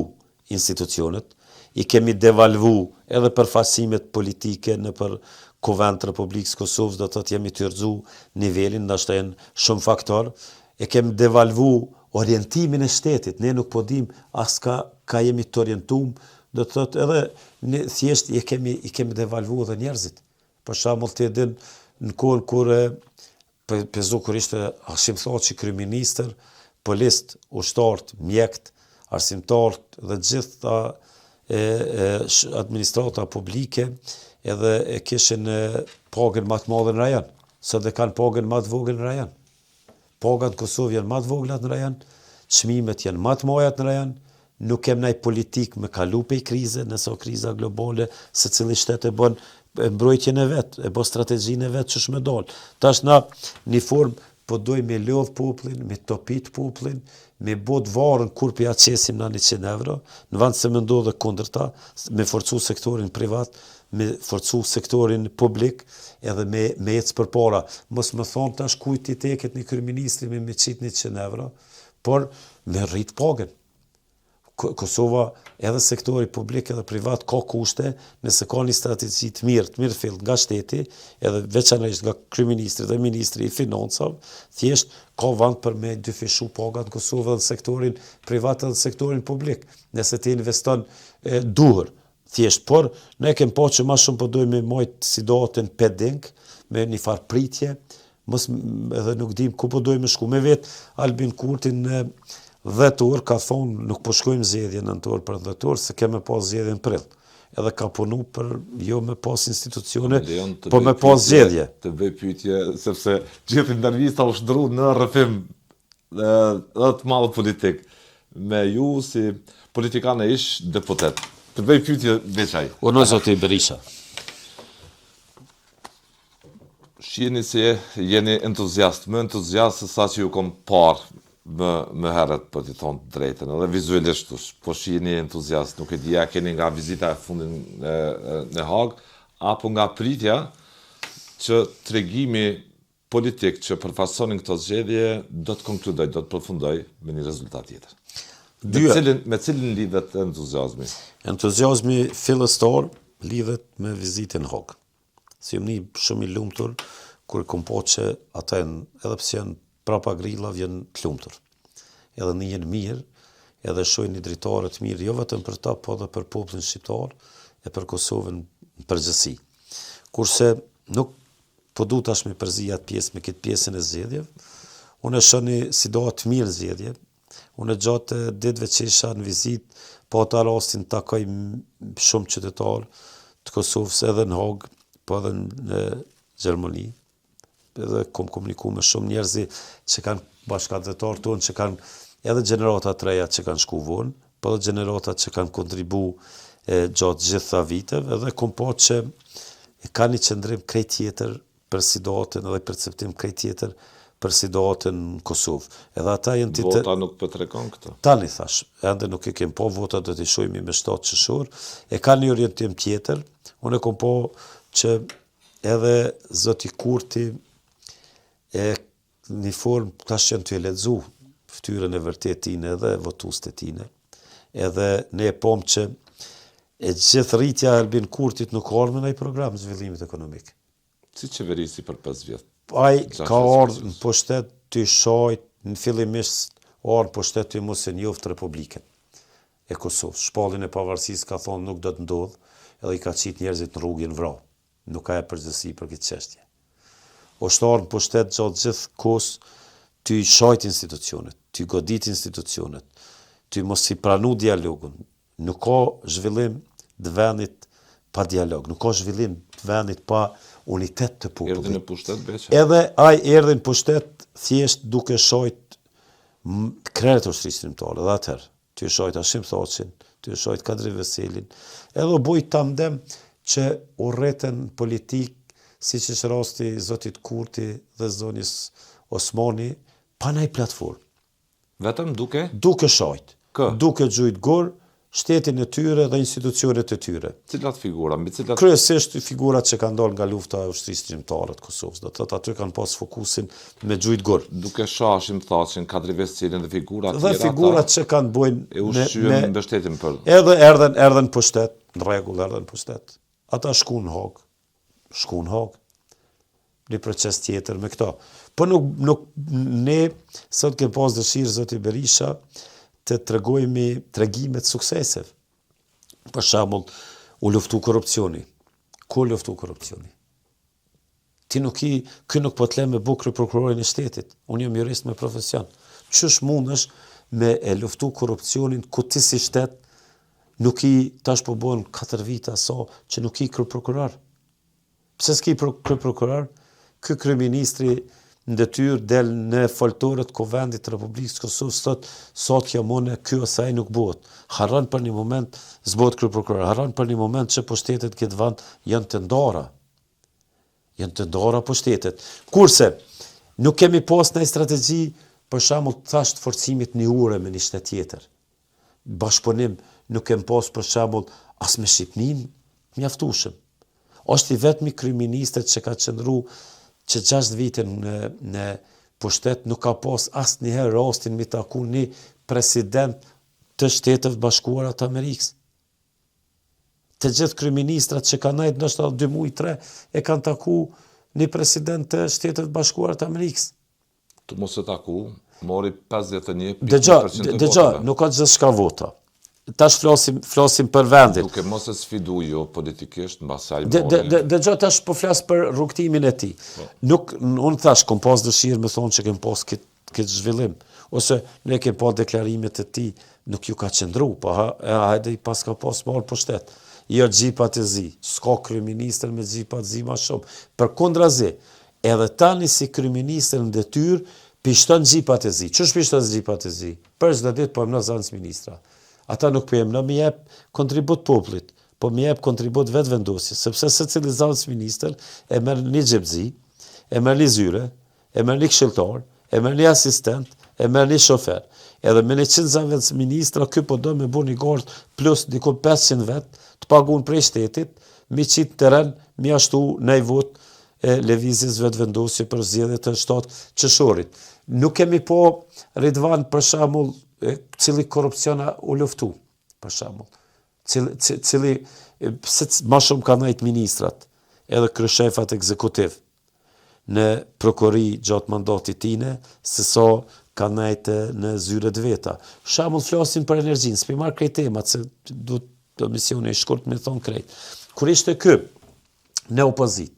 institucionet, i kemi devalvu edhe përfaqësimet politike në për Kuvend të Republikës Kosovës, do të thotë jemi të rrëzu nivelin, ndoshta janë shumë faktor, e kemi devalvu orientimin e shtetit, ne nuk po dim as ka jemi të orientum, do të thotë edhe ne thjesht i kemi devalvu edhe njerëzit. Për shembull të din në kohën kur pezu kur ishte Hashim Thoçi kryeministër, polist, ushtarët, mjekët, arsimtarët dhe gjitha administrata publike edhe e kishin pagën më të madhe në rajon, sot e kanë pagën më të vogël në rajon. Pagat në Kosovë janë më të voglat në rajon, çmimet janë më të mëdha në rajon, nuk kem ndaj politik me kalu pej krize, nëse o kriza globale, secili shtet e bën mbrojtjen e vet, e bën strategjinë e vet ç'sh me dal. Tash na në formë po dojmë me lodh popullin, me topit popullin, me bot varën kur për acesim na 100 euro, në vend se me ndodhe kundërta, me forcu sektorin privat, me forcu sektorin publik, edhe me ecë për para. Mos më thonë tash kujt i teket një kryeministri me qit 100 euro, por me rrit pagën. Kosova, edhe sektori publik edhe privat ka kushte, nëse ka një strategji të mirë fill nga shteti, edhe veçanërisht nga kryeministri dhe ministri i financave, thjesht ka vend për me dyfishu pagat në Kosovë dhe sektorin privat dhe sektorin publik. Nëse ti investon duhur, thjesht, por ne kem pa që ma shumë po dojmë me majtë situatën pedink, me një farë pritje, mos edhe nuk dim ku po dojmë shku. Me vetë Albin Kurtin në 10 orë ka thonë nuk po shkojmë zgjedhje në nëntor për 10 orë, se keme pas zgjedhje në prill. Edhe ka punu për jo me pas institucione, po me pas zgjedhje. Të bëj pyetje, sepse gjithë intervista u shdru në rrëfim dhe të madh politik. Me ju si politikanë ish deputet. Të bëj pyetje veçaj. Unë zoti Berisha. Shihni se jeni entuziast, më entuziast se sa që ju kom parë më herët për t'i thonë drejtën, edhe vizualisht, po shihni entuziast, nuk e dija keni nga vizita e fundin në Hag, apo nga pritja që tregimi politik që përfasonin këto zgjedhje do të konkludoj, do të përfundoj me një rezultat tjetër. Me cilin lidhet entuziazmi? Entuziazmi fillestar lidhet me vizitën në Hag. Si jam një shumë i lumtur kur kom po që ata edhe pse janë prapa grilla vjen të lumtur. Edhe në jenë mirë, edhe shojnë një dritare të mirë, jo vetëm për ta, po edhe për popullin shqiptar e për Kosovën në përgjithësi. Kurse nuk po du tash me përzi atë pjesë me këtë pjesën e zgjedhjeve, unë e shoh një situatë të mirë zgjedhje. Unë gjatë ditëve që isha në vizitë, po ata rastin takoj shumë qytetarë të Kosovës edhe në Hag, po edhe në Gjermani. Edhe kom komuniku me shumë njerëzi që kanë bashkëdhetar tonë, që kanë edhe gjenerata të reja që kanë shku vonë, po edhe gjenerata që kanë kontribu gjatë gjitha viteve, edhe kom po që ka një qëndrim krejt tjetër për situatën edhe perceptim krejt tjetër për situatën në Kosovë. Edhe ata janë Vota nuk po tregon këtë. Tani thash, ende nuk e kem po vota, do t'i shojmë me 7 qershor, e ka një orientim tjetër. Unë e kom po që edhe zoti Kurti e një formë tash janë të lexu ftyrën e vërtet tine dhe votuesit e tine. Edhe ne e pom që e gjithë rritja e Albin Kurtit nuk ka ardhur me një program zhvillimit ekonomik. Si qeverisi për 5 vjet. Ai ka ardhur në pushtet të shojt, në fillimisht ardhur në pushtet të mos e njoft Republikën e Kosovës. Shpallin e pavarësisë ka thonë nuk do të ndodh, edhe i ka qit njerëzit në rrugën vrau. Nuk ka e përgjithësi për këtë çështje. Ushtarë në pushtet gjatë gjithë kohës ty shajt institucionet, ty godit institucionet, ty mos i pranu dialogun. Nuk ka zhvillim të vendit pa dialog, nuk ka zhvillim të vendit pa unitet të popullit. Erdhi në pushtet beqa. Edhe ai erdhi në pushtet thjesht duke shajt krerët e ushtrisë shqiptare, dhe atëherë ty shajt Hashim Thaçin, ty shajt Kadri Veselin, edhe buj tandem që u rreten politik siç është rasti zotit Kurti dhe zonjës Osmani, pa ndaj platformë. Vetëm duke shajt, duke xhujt gur shtetin e tyre dhe institucionet e tyre. Cilat figura, mbi cilat kryesisht figurat që kanë dalë nga lufta e ushtrisë shqiptare të Kosovës, do të thotë aty kanë pas fokusin me xhujt gur. Duke Hashim Thaçin, Kadri Veselin dhe figurat tjera. Dhe figurat që kanë bojnë e ushqyen mbështetjen për. Edhe erdhen pushtet, në rregull erdhen pushtet. Ata shkuan në Hag. Një proces tjetër me këto. Po nuk ne sot kemi pas dëshirë zoti Berisha të tregojmë tregime të sukseseve. Për shembull, u luftu korrupsioni. Ku luftu korrupsioni? Ti ky nuk po të lë me bukë prokurorin e shtetit. Unë jam jurist me profesion. Ç'është mundesh me e luftu korrupsionin ku ti si shtet nuk i tash po bën 4 vite aso që nuk i prokuror. Pse s'ki prokuror? Ky kryeministri në detyrë del në foltorët Kuvendit të Republikës së Kosovës sot kjo mone ky ose ai nuk bëhet. Harron për një moment s'bëhet kryeprokuror. Harron për një moment që pushtetet këtë vend janë të ndara. Janë të ndara pushtetet. Kurse nuk kemi pas një strategji për shembull thash të forcimit një ure me një shtet tjetër. Bashkëpunim nuk kemi pas për shembull as me Shqipnin mjaftueshëm. Është i vetmi kryeministër që ka qëndru që 6 vite në pushtet nuk ka pas asnjëherë rastin mi taku një president të Shteteve Bashkuara të Amerikës. Të gjithë kryeministrat që kanë nejtë nështë 2 muaj, 3, e kanë taku një president të Shteteve Bashkuara të Amerikës. Të mos e taku, mori 51% të votave. Nuk ka gjithçka vota. Tash flasim për vendin. Duke mos e sfidu jo politikisht, mbasaj mori. Dëgjoj tash po flas për rrugtimin e tij. Unë thash, kom pas dëshirë me thonë që kem pas këtë zhvillim. Ose ne kem pas deklarimet e tij, nuk ju ka qëndru, po hajde i pas ka pas marrë pushtet. Jo gjipat e zi, s'ka kryeministër me gjipat zi ma shumë. Përkundrazi, edhe tani si kryeministër në detyrë, pishton gjipat e zi. Ç'është pishton gjipat e zi? Për çdo ditë po emëron zanë ministra. Ata nuk po emëron me jep kontribut popullit, po me jep kontribut vetë vendosjes, sepse secili zanë ministër e merr një xhepzi, e merr një zyre, e merr një këshilltar, e merr një asistent, e merr një shofer. Edhe me 100 zanë ministra, ky po do me bu një gard plus diku 500 vet, të pagun prej shtetit, mi qitë teren, mi ashtu nej vot e lëvizjes vetë vendosje për zgjedhjet të shtatë qershorit. Nuk kemi po Ridvan për shembull, cili korrupsiona u luftu, për shembull. Cili ma shumë ka nejt ministrat, edhe kryeshefat ekzekutiv në prokurori gjatë mandatit tine, se sa ka nejtë në zyret veta. Shembull flasin për energjinë, s'pi marr krejt temat, se du të misioni i shkurt me thonë krejt. Kur ishte ky në opozit,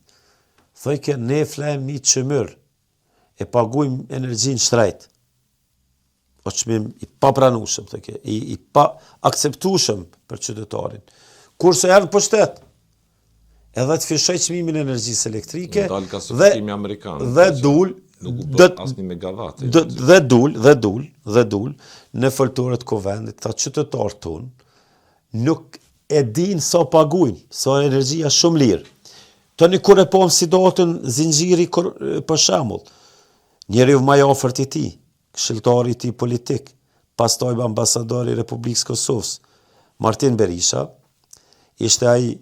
thoj ke ne flem një qëmër, e pagujmë energjinë shtrejt. O çmim i papranueshëm, thoj ke, i pa akceptueshëm për qytetarin. Kurse erdhë pushtet, edhe të fishoj çmimin e energjisë elektrike, dhe dul, dhe dul në foltorët Kuvendit, ta qytetarët tonë, nuk e din sa pagujnë, sa energjia shumë lirë. Tani kur e pom si datën zinxhiri për shembull, njeriu më i afërt i tij, këshilltari i tij politik, pastaj ambasadori i Republikës Kosovës, Martin Berisha, ishte ai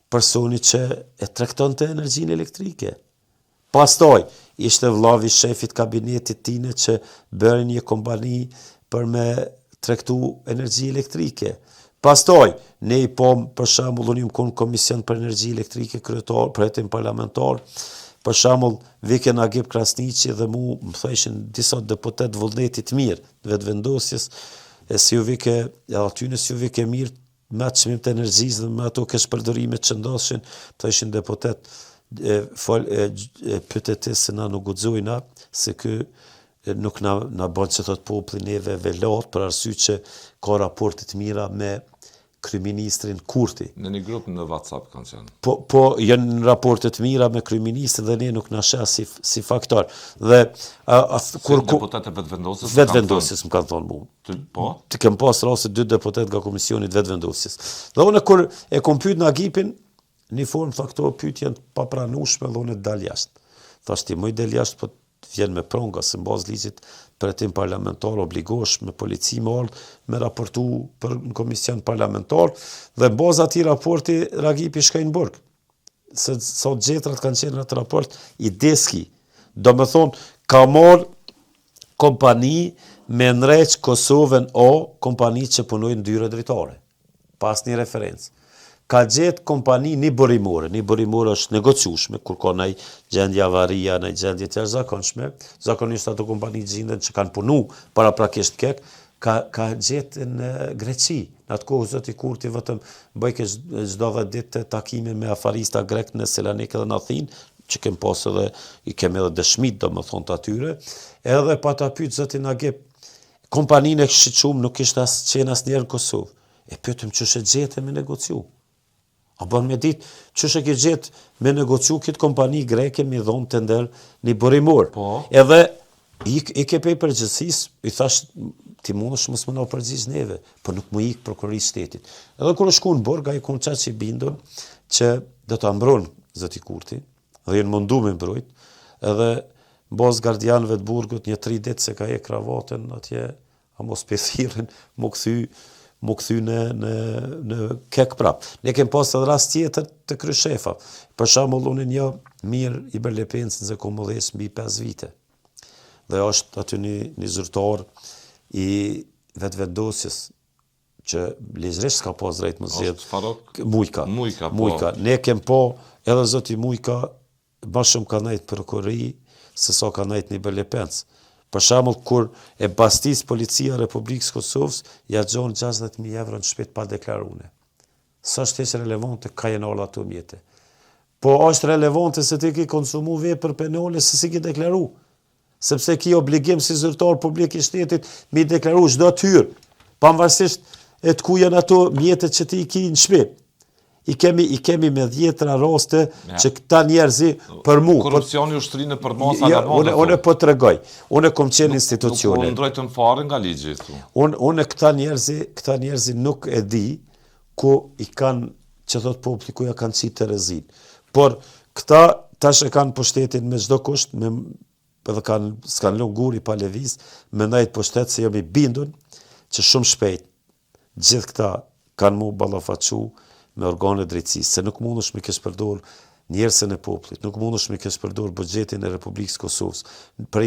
personi që e tregtonte energjinë elektrike. Pastaj ishte vllavi shefit kabinetit tine që bëri një kompani për me tregtu energji elektrike. Pastaj, ne i pom, për shembull, unë im konë komision për energji elektrike kryetar, për hetim parlamentar, për shembull, Vike Nagib Krasniqi dhe mu më thëshin disa deputet vullnetit mirë, vetë vendosjes, e si ju vike, aty në si ju vike mirë, me atë çmim të energjisë dhe me ato kesh përdorimet që ndoshin, thëshin deputet, pytetis se na nuk guxojna, se ky nuk na bën që thot populli neve velat, për arsye që ka raporte të mira me kryeministrin Kurti. Në një grup në WhatsApp kanë qenë. Po janë raporte të mira me kryeministrin dhe ne nuk na sheh si faktor. Dhe kur deputetët vetëvendosjes vetëvendosjes më kanë thonë mua. Po. Të kem pas raste 2 deputet nga komisioni vetëvendosjes. Dhe unë kur e kom pyet Nagipin, në formë tha këto pyetje të papranueshme dhe unë dal jashtë. Thash ti më del jashtë, po vjen me pronga se mbaz ligjit për hetim parlamentar obligosh me polici me ardh me raportu për në komision parlamentar dhe mbaz atij raporti Ragipi shkoi në burg. Se sa gjetrat kanë qenë në atë raport i deski. Do me thonë, ka marrë kompani me nreq Kosovën o kompani që punojnë dyre dritare. Pas një referencë. Ka gjetë kompani një borimore është negociushme, kur ka nëj gjendje avaria, nëj gjendje të zakonshme, zakonisht ato kompani gjindën që kanë punu para prakisht kek, ka gjetë në Greqi. Në atë kohë zoti Kurti vetëm bëjke çdo 10 ditë takime me afarista grek në Selanik dhe në Athinë, që kem pas edhe, i kem edhe dëshmit do më thonë të atyre, edhe pa ta pyet zoti Nagip, kompaninë e Shqiqum nuk ishte qenë asnjëherë në Kosovë. E pyetëm ç'është e gjetë me negociu. A bën me ditë, ç'është e ke gjetë me negociu këtë kompani greke me dhonë tender një borimor. Po. Edhe i ke pej përgjithësisë, i thash ti mundesh mos më na përgjigj neve, po nuk më ik prokurorisë shtetit. Edhe kur shku në burg, ai kon çaçi bindun që do ta mbron zoti Kurti, dhe janë mundu me mbrojt, edhe mbas gardianëve të burgut një 3 ditë se ka e kravatën atje, a mos pe thirrën, mu kthy në kek prap. Ne kem pas edhe rast tjetër të kryeshefa. Për shembull, unë një mirë i Berlepencën se kom modhes mbi 5 vite. Dhe është aty një zyrtar i vetëvendosjes që ligjërisht s'ka pas drejt më zgjedh. Është Farok? Mujka. Po. Ne kem po, edhe zoti Mujka, më shumë ka nejt prokurori, se sa ka nejt një Belepenc. Për shembull, kur e bastis policia e Republikës Kosovës, ja gjon 60.000 euro në shtëpi pa deklarune. Sa është hiç relevante ka janë ardhur ato mjete. Po është relevante se ti ke konsumu vepër penale se si ke deklaru. Sepse ki obligim si zyrtar publik i shtetit mi deklaru çdo të hyrë, pavarësisht e të ku janë ato mjetet që ti ki në shtëpi. I kemi me 10 raste që këta njerëzi për mu. Korupcioni ushtrinë për masa nga masa. Unë po të regoj. Unë kom qenë institucione. Nuk ndrojtën fare nga ligji. Unë këta njerëzi nuk e di ku i kanë, që thot populli, ku ja kanë qitë të rezin. Por këta tash e kanë pushtetin me çdo kusht, edhe s'kanë lënë guri pa lëviz, me ndajt pushtet se jam i bindun që shumë shpejt gjithë këta kanë mu ballafaqu me organe drejtësisë, se nuk mundesh me kesh përdor njerëzën e popullit, nuk mundesh me kesh përdor buxhetin e Republikës Kosovës,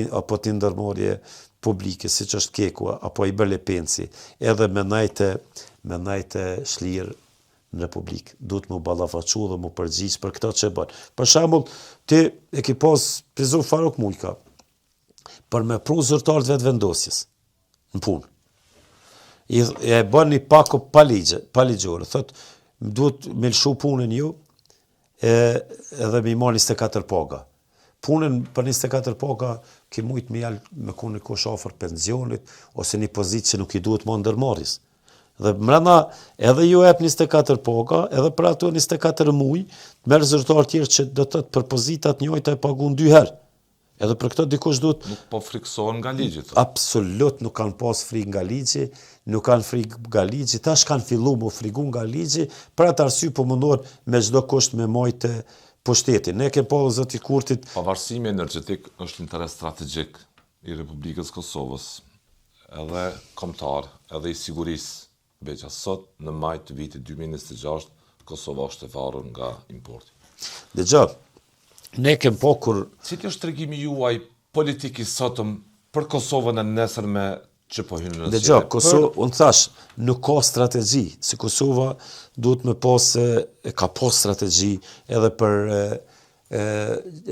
apo të ndërmarrje publike, siç është Keku, apo i Belepenci, edhe me najte shlirë në Republikë. Duhet mu ballafaqu dhe mu përgjigj për këto që bën. Për shembull, ti e ke pas prizor Farok Mujka për me pru zyrtar të vetëvendosjes në punë. E bën një pako pa ligjore, thot duhet me lëshu punën ju edhe me i marr 24 paga. Punën për 24 paga ki mujt me jalë me ku një kush afër pensionit ose një pozitë që nuk i duhet më ndërmarrjes. Dhe mrena edhe ju ep 24 paga, edhe për ato 24 muj, merr zyrtar tjerë që do të për pozitat njëjta e pagun 2 herë. Edhe për këtë dikush duhet... Nuk po friksohen nga ligji. Absolut nuk kanë pas frikë nga ligji, nuk kanë frikë nga ligji, tash kanë fillu mu frigu nga ligji, për atë arsye po mundohen me çdo kusht me majtë pushtetin. Ne ke po zoti Kurtit... Pavarësimi energjetik është interes strategjik i Republikës Kosovës, edhe kombëtar, edhe i sigurisë, veç sot në maj të vitit 2026, Kosova është e varur nga importi. Dëgjoj, ne kem po kur... Cili është tregimi juaj politik i sotëm për Kosovën e nesërme që po hynë në zgjedhje? Dëgjoj, Kosova, unë thash, nuk ka strategji, si Kosova duhet me pas, ka pas strategji edhe për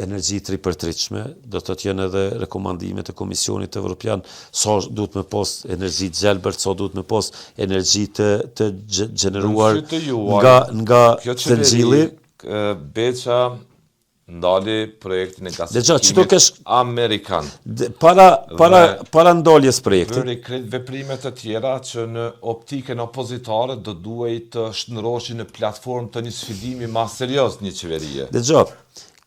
energji tripërtritshme, do të jenë edhe rekomandimet e Komisionit Evropian, sa duhet me pas energji gjelbër, sa duhet me pas energji të gjeneruar nga të ngjilli. Beqa ndali projektin e gazifikimit Amerikan. Para ndaljes projektit. Bëri veprimet të tjera që në optikën opozitare do duhet të shndroheshin në platformë të një sfidimi më serioz një qeverie. Dëgjoj,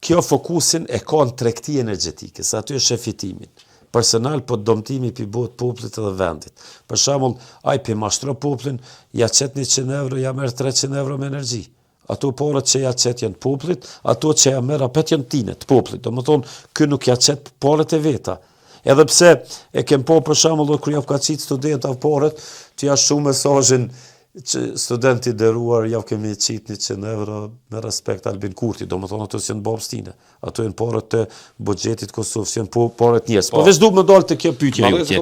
kjo fokusin e ka në tregti energjetike, sa aty është shefitimin. Personal po dëmtimi pi bëhet popullit edhe vendit. Për shembull, ai pi mashtro popullin, ja çet 100 euro, ja merr 300 euro me energji. Ato porët që ja qet janë popullit, ato që ja merr apet janë tine, të popullit. Domethënë, ky nuk ja qet porët e veta. Edhe pse e kem po për shembull kur javë ka qit studenta porët, që ja shumë mesazhin që studenti deruar javë kemi qit 100 euro me respekt Albin Kurti, domethënë ato janë babës tine. Ato janë porët të buxhetit Kosovës, janë porët njerëz. Po veç duhet më dal te kjo pyetje jote.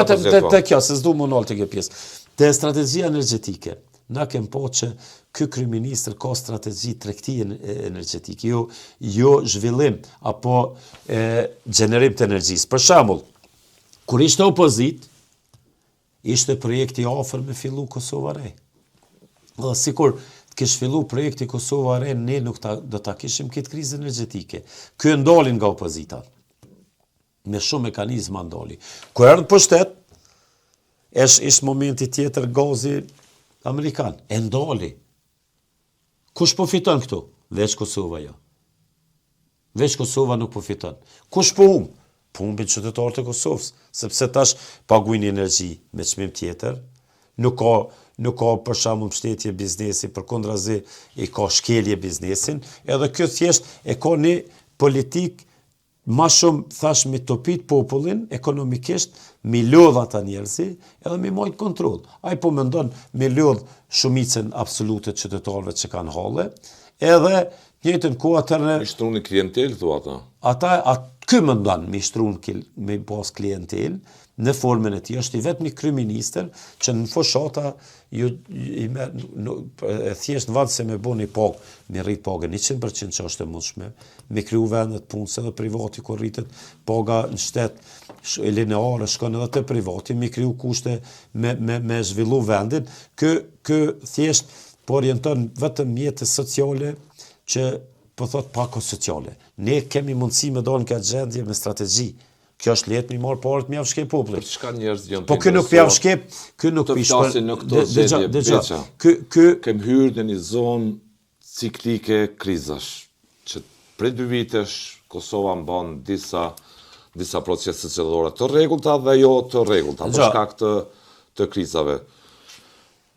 Vetëm te kjo, se s'du më dal te kjo pjesë. Te strategjia energjetike, na kem po që ky kryeministër ka strategji tregti energjetik, jo zhvillim apo gjenerim të energjisë. Për shembull, kur ishte opozit, ishte projekti afër me fillu Kosova Re. Dhe sikur të kish fillu projekti Kosova Re, ne nuk do ta kishim këtë krizë energjetike. Ky ndalin nga opozita. Me shumë mekanizma ndali. Kur erdhi pushtet, ishte momenti tjetër gazi amerikan. E ndali. Kush po fiton këtu? Veç Kosova jo. Veç Kosova nuk po fiton. Kush po humb? Po humbin qytetarët e Kosovës, sepse tash paguajnë energji me çmim tjetër. Nuk ka për shembull mbështetje biznesi, përkundrazi i ka shkelje biznesin, edhe kjo thjesht e ka një politik ma shumë thash me topit popullin ekonomikisht, me lodh ata njerëzi, edhe me majt kontroll. Ai po mendon me lodh shumicën absolute të qytetarëve që kanë halle, edhe Njëjtën kohë atëherë I shtruni klientel, thua ata. Ky mendon me me pas klientel në formën e tij. Është i vetmi kryeministër që në fushata thjesht varet se me bën një pagë, me rrit pagën 100% që është e mundshme, me kriju vendet punës edhe privati kur rritet paga në shtet e lineare shkon edhe te privati, me kriju kushte me zhvillu vendin. Ky thjesht po orienton vetëm mjete sociale që po thot pako sociale. Ne kemi mundësi me dalë nga gjendje me strategji. Kjo është letë mi marë parët mjavë shkep popullit. Për çka njerëz janë po kë nuk mjavë shkep, kë nuk të flasin në këto zgjedhje beqa. Kem hyrë në një zonë ciklike krizash, që prej 2 vitesh Kosova mban disa procese qellore të rregullta dhe jo të rregullta për shkak të krizave.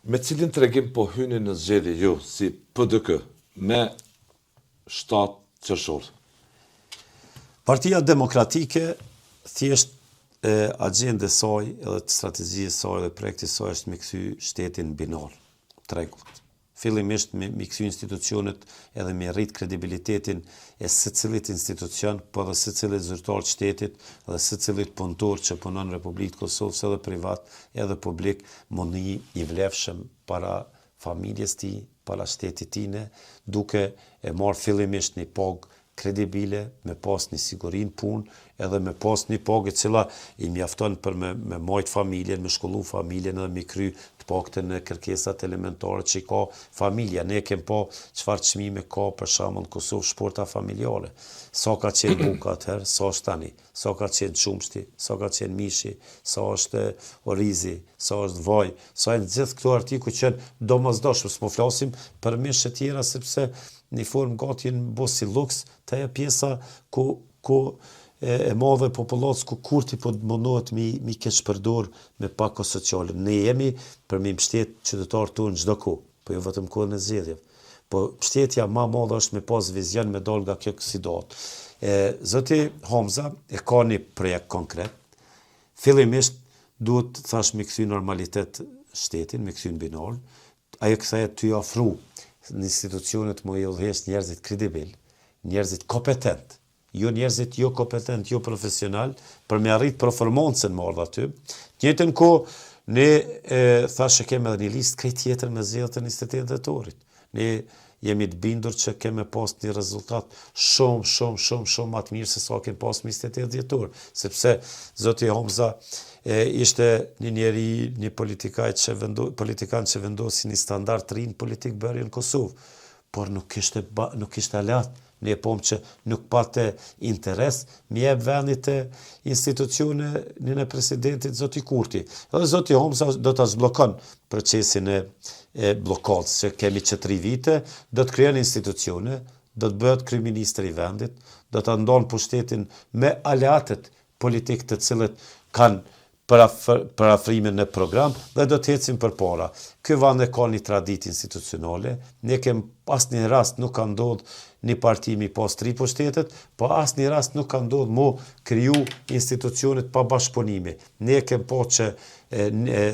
Me cilin tregim po hyni në zgjedhje ju si PDK me 7 qershor? Partia Demokratike thjesht agjende saj edhe të strategjisë saj dhe projekti saj është me kthy shtetin binor, tregullt. Fillimisht me kthy institucionet edhe me rrit kredibilitetin e secilit institucion, po dhe secilit zyrtar të shtetit dhe secilit punëtor që punon në Republikën e Kosovës edhe privat, edhe publik, mundi i vlefshëm para familjes tij, para shtetit tine, duke e marrë fillimisht një pagë kredibile, me pas një sigurin punë, edhe me pas një pagë e cila i mjafton për me majt familjen, me shkollu familjen edhe me kry të paktën në kërkesat elementare që i ka familja. Ne kem pa çfarë çmime ka për shembull Kosovë shporta familjare. Sa ka qenë buka atëherë, sa është tani, sa ka qenë çumshti, sa ka qenë mishi, sa është orizi, sa është vaj, sa janë gjithë këto artikuj që domosdoshëm, s'po flasim për mish të tjera sepse në formë gati në bos si luks, të e pjesa ku e madhe popullatës ku kurti po mundohet mi keq përdor me pako sociale. Ne jemi për mi mbështet qytetarët tonë çdo kohë, po jo vetëm kohën e zgjedhjeve. Po mbështetja më e madhe është me pas vizion me dal nga kjo kandidat. Zoti Hamza e ka një projekt konkret. Fillimisht duhet thash me kthy normalitet shtetin, me kthy në binor. Ajo kthehet ty ofru në institucionet më i udhëheq njerëzit kredibil, njerëzit kompetent, jo njerëzit jo kompetent, jo profesional, për me arrit performancën më ardha aty. Njëjtën kohë, ne thashë kemi edhe një listë krejt tjetër me zgjedhjet e 28 dhjetorit. Ne jemi të bindur që kemi pas një rezultat shumë më të mirë se sa kemi pas 28 dhjetor, sepse zoti Hamza ishte një njeri, një politikan që vendosi një standard të rinë politik bërje në Kosovë, por nuk ishte alat, ne pomë që nuk pate interes, mi jep vendit e institucione në presidentit zoti Kurti. Edhe zoti Hamza do të zblokon procesin e blokatës, që kemi që 3 vite, do të krijon institucione, do të bëhet kryeministri i vendit, do të ndonë pushtetin me aleatet politik të cilët kanë për afrimin në program dhe do të ecim përpara. Ky vend e ka një traditë institucionale, ne kem asnjë rast nuk ka ndodhur një parti mi pas 3 pushtetet, po asnjë rast nuk ka ndodhur mo kriju institucionet pa bashkëpunimi. Ne kem pa që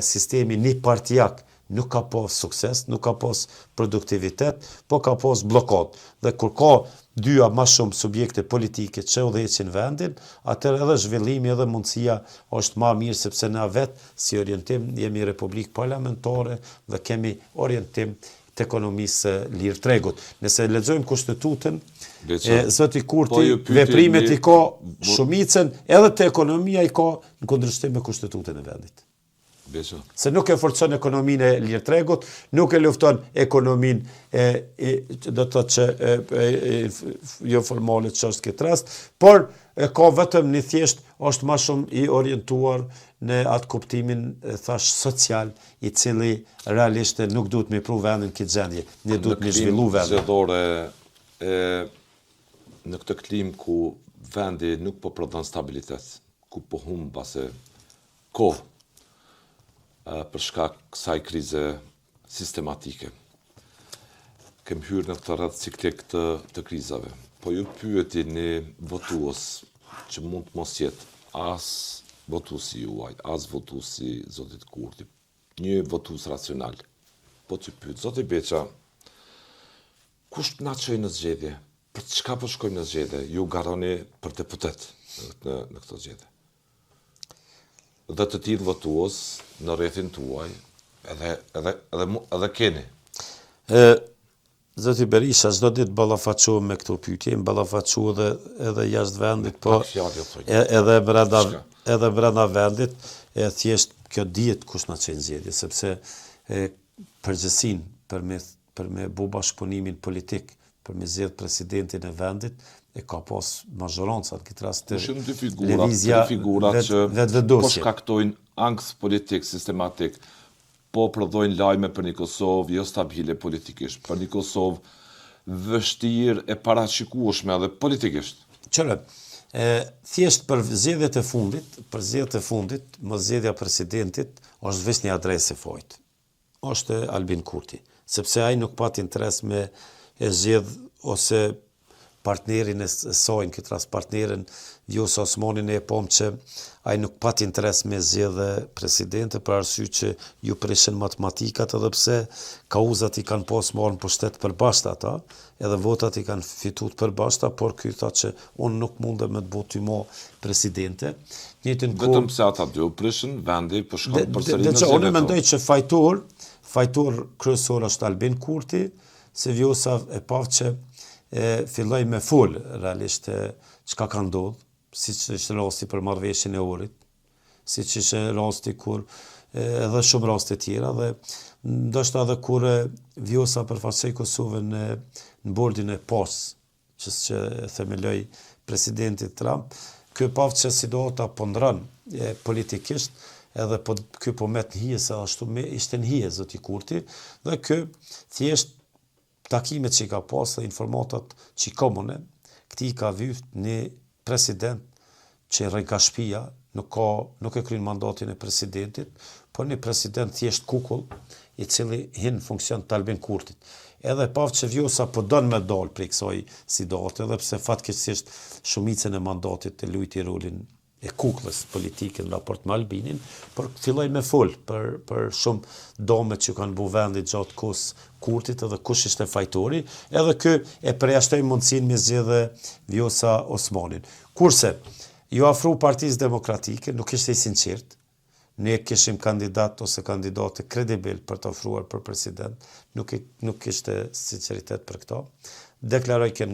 sistemi një partijak nuk ka pas sukses, nuk ka pas produktivitet, po ka pas blokad. Dhe kur ka 2 ma shumë subjekte politike që udhëheqin vendin, atëherë edhe zhvillimi edhe mundësia është ma mirë sepse na vetë si orientim jemi republikë parlamentare dhe kemi orientim të ekonomisë lirë tregut. Nëse lexojmë kushtetutën, zoti Kurti veprimet i ka shumicën, edhe të ekonomia i ka në kundërshtim me kushtetutën e vendit. Se nuk e forcon ekonominë e lirë tregut, nuk e lufton ekonominë do të thotë që jo formale që është këtë rast, por ka vetëm një thjesht është më shumë i orientuar në atë kuptimin thash social, i cili realisht nuk duhet me pru vendin këtë gjendje, ne duhet me zhvillu vendin. Zgjedhore në këtë klim ku vendi nuk po prodhon stabilitet, ku po humbase kohë për shkak kësaj krize sistematike. Kem hyrë në këtë rreth ciklik të krizave. Po ju pyeti një votues që mund të mos jetë as votuesi juaj, as votuesi zotit Kurti, një votues racional. Po që pyet, zoti Beqa, Kush na çoi në zgjedhje? Për çka po shkojmë në zgjedhje? Ju garoni për deputet në këtë zgjedhje. Dhe të tillë votues në rrethin tuaj, edhe keni. Zoti Berisha çdo ditë ballafaqohem me këto pyetje, ballafaqohem edhe jashtë vendit, po edhe brenda vendit, thjesht kjo dihet kush na çon zgjedhje, sepse përgjegjësinë për me bu bashkëpunimin politik, për me zgjedh presidentin e vendit, e ka pas mazhoranca në këtë rast lëvizja që po shkaktojnë ankth politik sistematik, po prodhojnë lajme për një Kosovë jo stabile politikisht, për një Kosovë vështirë e parashikueshme edhe politikisht. Qëre, thjesht për zgjedhjet e fundit, mos zgjedhja presidentit është vetëm një adresë e fojt. Është Albin Kurti, sepse ai nuk pati interes me e zgjedh ose partnerin e saj, në këtë rast partnerin Vjosa Osmanin, e pom që ai nuk pati interes me zgjedhë presidente për arsye që ju prishin matematikat, edhe pse kauzat i kanë pas marrë në pushtet përbashkët ata, edhe votat i kanë fituar përbashkët, por ky tha që unë nuk mundem me të bëj ty më presidente. Vetëm pse ata dy u prishin vendi për shkak përsëri në zgjedhje. Unë mendoj që fajtor kryesor është Albin Kurti, se Vjosa e pavë që filloj me fol realisht çka ka ndodhur, siç ishte rasti për marrëveshjen e Orit, siç ishte rasti kur edhe shumë raste tjera, dhe ndoshta edhe kur Vjosa përfaqësoi Kosovën në bordin e POS, që themeloi presidenti Trump, ky pavë që situata po ndron politikisht, edhe ky po met në hije, se ashtu ishte në hije zoti Kurti, dhe ky thjesht takimet që i ka pas dhe informatat që i komune, këti ka vyft një president që rën ka shtëpia, nuk e kryen mandatin e presidentit, por një president thjesht kukull, i cili hin funksion të Albin Kurtit. Edhe pavë që Vjosa po don me dal prej kësaj situate, edhe pse fatkeqësisht shumicën e mandatit e luajti rolin e kukullës politike në raport me Albinin, por filloi me fol për shumë domet që kanë bu vendit gjatë kohës Kurtit, edhe kush ishte fajtori, edhe kë e përjashtoi mundësinë me zgjedhë Vjosa Osmanin. Kurse ju afru Partisë Demokratike, nuk ishte i sinqert, ne kishim kandidat ose kandidate kredibil për të ofruar për president, nuk ishte sinqeritet për këto. Deklaroj që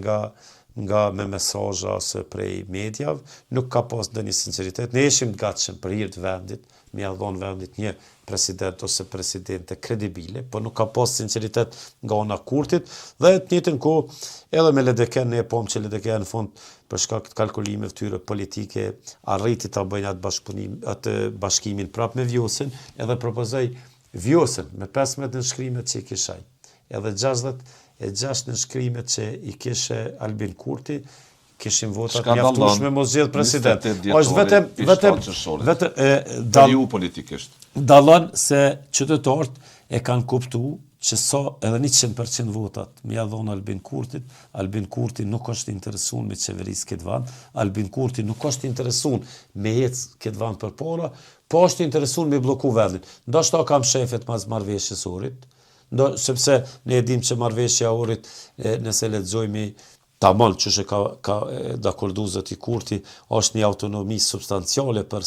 nga me mesazha ose prej mediave, nuk ka pas ndonjë sinqeritet. Ne ishim të gatshëm për hir të vendit, me ia dhënë vendit një president ose presidente kredibile, por nuk ka pas sinqeritet nga ana Kurtit, dhe të njëjtën kohë edhe me LDK ne pom që LDK në fund për shkak të kalkulimeve tyre politike arriti ta bëjnë atë bashkimin prapë me Vjosën, edhe propozoi Vjosën me 15 nënshkrimet që i kishaj, edhe 66 nënshkrimet që i kishe Albin Kurti, kishim votat mjaftueshme mos zgjedh president. Për ju politikisht. Dallon se qytetarët e kanë kuptuar që edhe 100% votat më ia dhon Albin Kurtit. Albin Kurti nuk është interesuar me qeverisë këtë vend. Albin Kurti nuk është interesuar me ecë këtë vend përpara, po është interesuar me blloku vendin. Ndoshta kam shefet mas marrëveshjes Orit, sepse ne e dim që marrëveshja Orit, nëse lexojmë tamam që ka dakordu zoti Kurti, është një autonomi substanciale për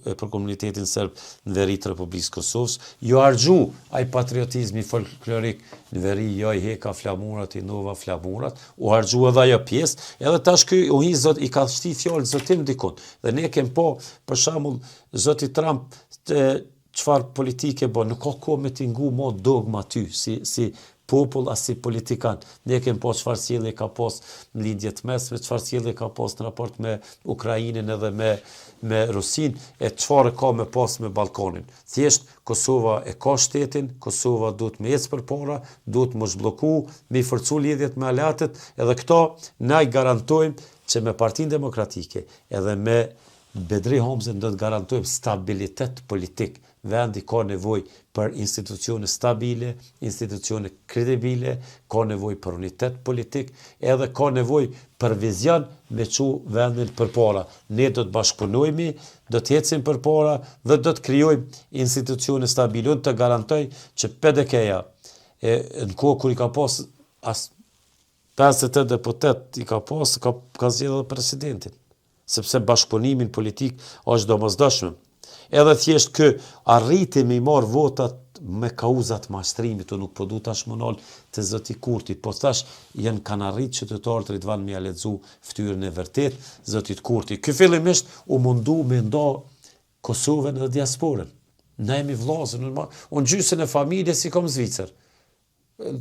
për komunitetin serb në veri të Republikës Kosovës. Jo harxhu ai patriotizmi folklorik në veri, jo i heka flamurat, i nova flamurat, u harxhu edhe ajo pjesë, edhe tash ky i ka shti fjalë zotim dikun. Dhe ne kem po, për shembull, zoti Trump çfarë politike bën, nuk ka kohë me tingu mo dogma ty, si popull as si politikan. Ne kemi pas çfarë sjellje ka pas në lidhjet mesme, çfarë sjellje ka pas në raport me Ukrainën edhe me Rusin, e çfarë ka me pas me Ballkanin. Thjesht Kosova e ka shtetin, Kosova duhet me ecë përpara, duhet mos blloku, me forcu lidhjet me aleatët, edhe këto na i garantojmë që me Partinë Demokratike edhe me Bedri Hamzën do të garantojmë stabilitet politik. Vendi ka nevojë për institucione stabile, institucione kredibile, ka nevojë për unitet politik, edhe ka nevojë për vizion me çu vendin përpara. Ne do të bashkëpunojmë, do të ecim përpara dhe do të krijojmë institucione stabile. Unë të garantoj që PDK-ja në kohë kur i ka pas 58 deputet i ka pas, ka zgjedhur presidentin, sepse bashkëpunimin politik është domosdoshëm. Edhe thjesht kë arriti me i marr votat me kauzat mashtrimit, nuk po du tash më nal të zoti Kurti, po thash janë kanë arrit qytetarët Ridvan me ja lexu fytyrën e vërtet zotit Kurti. Ky fillimisht u mundu me nda Kosovën dhe diasporën. Ne jemi vllazë, unë gjysën e familjes i kom Zvicër.